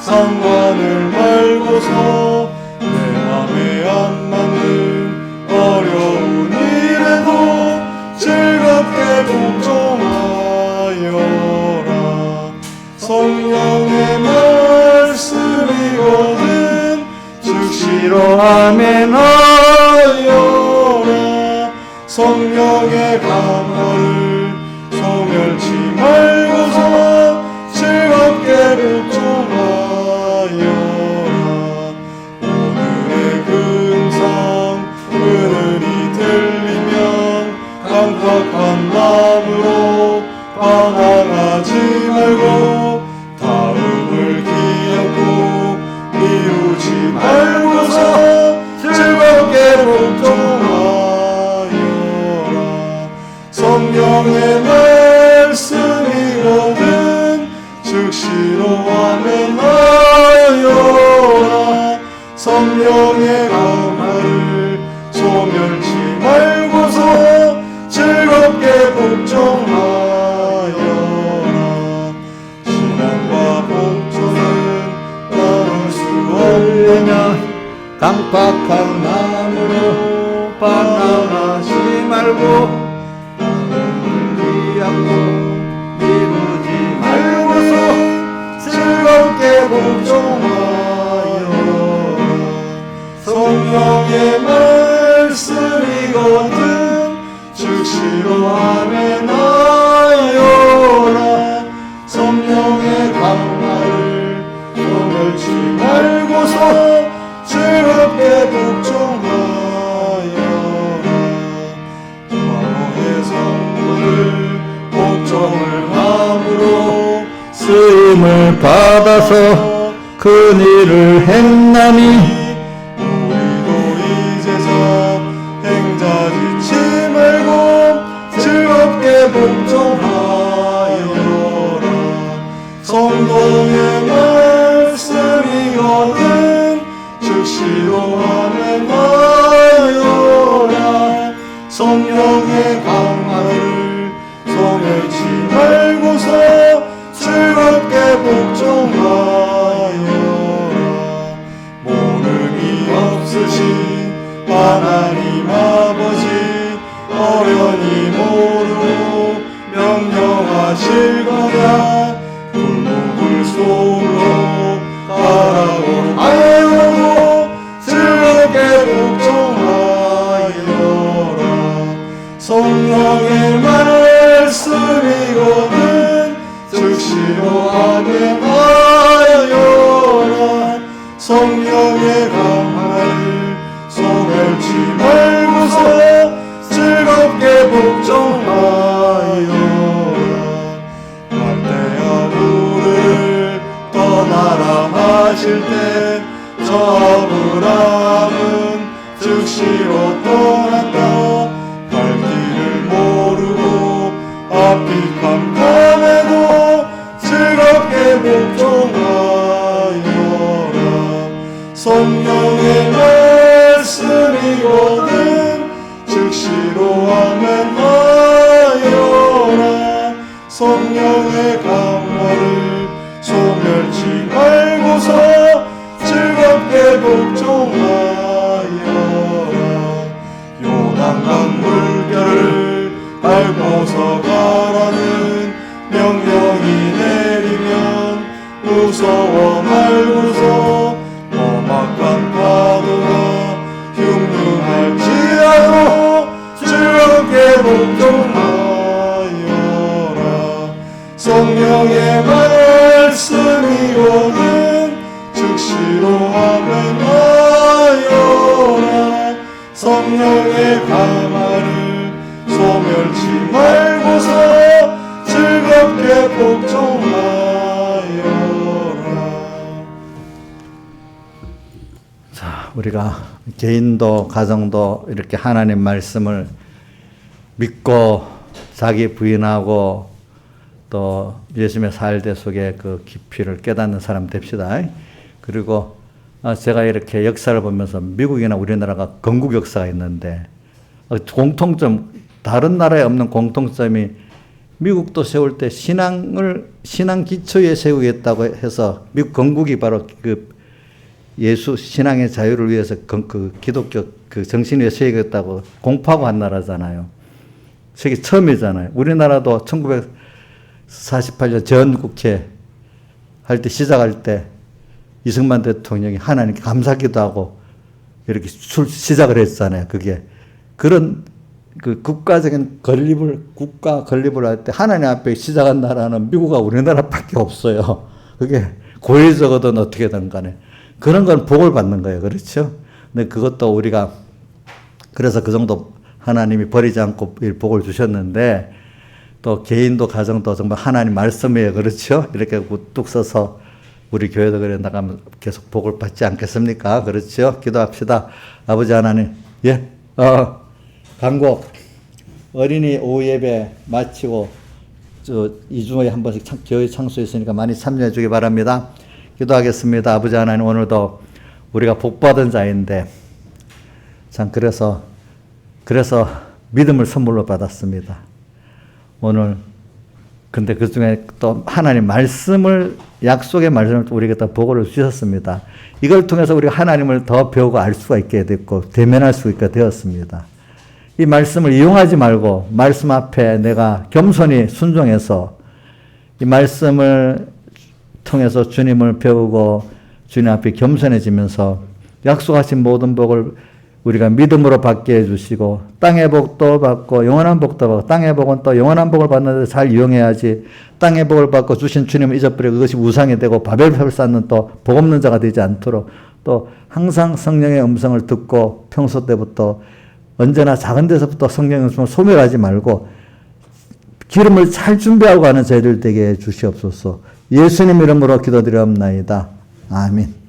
상관을 말고서 내 맘에 안 맞는 어려운 일에도 즐겁게 복종하여라. 성령의 말씀이거든 즉시로 아멘하여라. 성령의 강화를 소멸치 말고서 즐겁게 복종하여라. 오늘의 금성 그늘이 들리면 강팍한 나무로 반항하지 말고 다음을 기억고 미루지 말고서 즐겁게 복종하여라. 성령의 말씀이거든 즉시로 아멘하여라. 성령의 강화를 소멸치 말고서 즐겁게 복종하여라. 신앙과 복종은 나눌 수 없느냐. 강팍한 나무로 반항하지 말고 미루지 말고서 즐겁게 복종하여라. 성령의 말씀이거든 즉시로 아멘하여라. 성령의 강화를 소멸치 말고서 즐겁게 복종하여라. 과거의 성도들 복종을 함으로 쓰임을 받아서 그 일을 행나니 우리도 이제서 행자짓지 말고 즐겁게 복종하여라. 성령의 말씀이거든 즉시로 아멘하여라. 성령의 강화를 소멸치 말고서 즐겁게 복종하여라. 모르기 없으신 하나님 아버지 어련히 모르고 명령하실 거냐. 불무불소로 가라고 하여도 즐겁게 복종하여라. 성령의 말씀이거든 즉시로 암행하여라. 성령의 강화를 소멸치 말고서 즐겁게 복종하여라. 갈대아우를 떠나라 하실 때 저 아브라함은 즉시로 떠났다. 갈 길을 모르고 앞이 캄캄해도 즐겁게 복종하여라. 성령의 말씀이거든 즉시로 암행하여라. 성령의 강화를 소멸치 말고서 즐겁게 복종하여라. 요단강 물결을 밟고서 가라는 명령이 내리면 무서워 말고서 험악한 파도가 흉흉할지라도 즐겁게 복종하여라. 성령의 말씀이거든 즉시로 암행하여라. 성령의 강화를 소멸치 말고서 즐겁게 복종하여라. 자, 우리가 개인도 가정도 이렇게 하나님 말씀을 믿고 자기 부인하고 또 예수님의 살대 속에 그 깊이를 깨닫는 사람 됩시다. 그리고 제가 이렇게 역사를 보면서 미국이나 우리나라가 건국 역사가 있는데 공통점, 다른 나라에 없는 공통점이 미국도 세울 때 신앙 기초에 세우겠다고 해서 미국 건국이 바로 그 예수 신앙의 자유를 위해서 그 기독교 그 정신 위에 세우겠다고 공포하고 한 나라잖아요. 세계 처음이잖아요. 우리나라도 1948년 전국회 할 때 시작할 때 이승만 대통령이 하나님께 감사기도 하고 이렇게 시작을 했잖아요. 그게 그런 그 국가적인 국가 건립을 할 때 하나님 앞에 시작한 나라는 미국과 우리나라밖에 없어요. 그게 고의적이든 어떻게든 간에 그런 건 복을 받는 거예요. 그렇죠? 근데 그것도 우리가 그래서 그 정도 하나님이 버리지 않고 복을 주셨는데 또 개인도 가정도 정말 하나님 말씀이에요. 그렇죠? 이렇게 우뚝 서서 우리 교회도 그래 나가면 계속 복을 받지 않겠습니까? 그렇죠? 기도합시다. 아버지 하나님, 광고 어린이 오후 예배 마치고 2주에 한 번씩 교회 창수했으니까 많이 참여해 주기 바랍니다. 기도하겠습니다. 아버지 하나님, 오늘도 우리가 복받은 자인데 참 그래서 믿음을 선물로 받았습니다. 오늘 근데 그 중에 또 하나님 말씀을 약속의 말씀을 우리에게 또 보고를 주셨습니다. 이걸 통해서 우리가 하나님을 더 배우고 알 수가 있게 됐고 대면할 수 있게 되었습니다. 이 말씀을 이용하지 말고 말씀 앞에 내가 겸손히 순종해서 이 말씀을 통해서 주님을 배우고 주님 앞에 겸손해지면서 약속하신 모든 복을 우리가 믿음으로 받게 해주시고 땅의 복도 받고 영원한 복도 받고 땅의 복은 또 영원한 복을 받는데 잘 이용해야지 땅의 복을 받고 주신 주님을 잊어버리고 그것이 우상이 되고 바벨탑을 쌓는 또 복 없는 자가 되지 않도록 또 항상 성령의 음성을 듣고 평소 때부터 언제나 작은 데서부터 성령의 음성을 소멸하지 말고 기름을 잘 준비하고 가는 저희들 되게 해 주시옵소서. 예수님 이름으로 기도드리옵나이다. 아멘.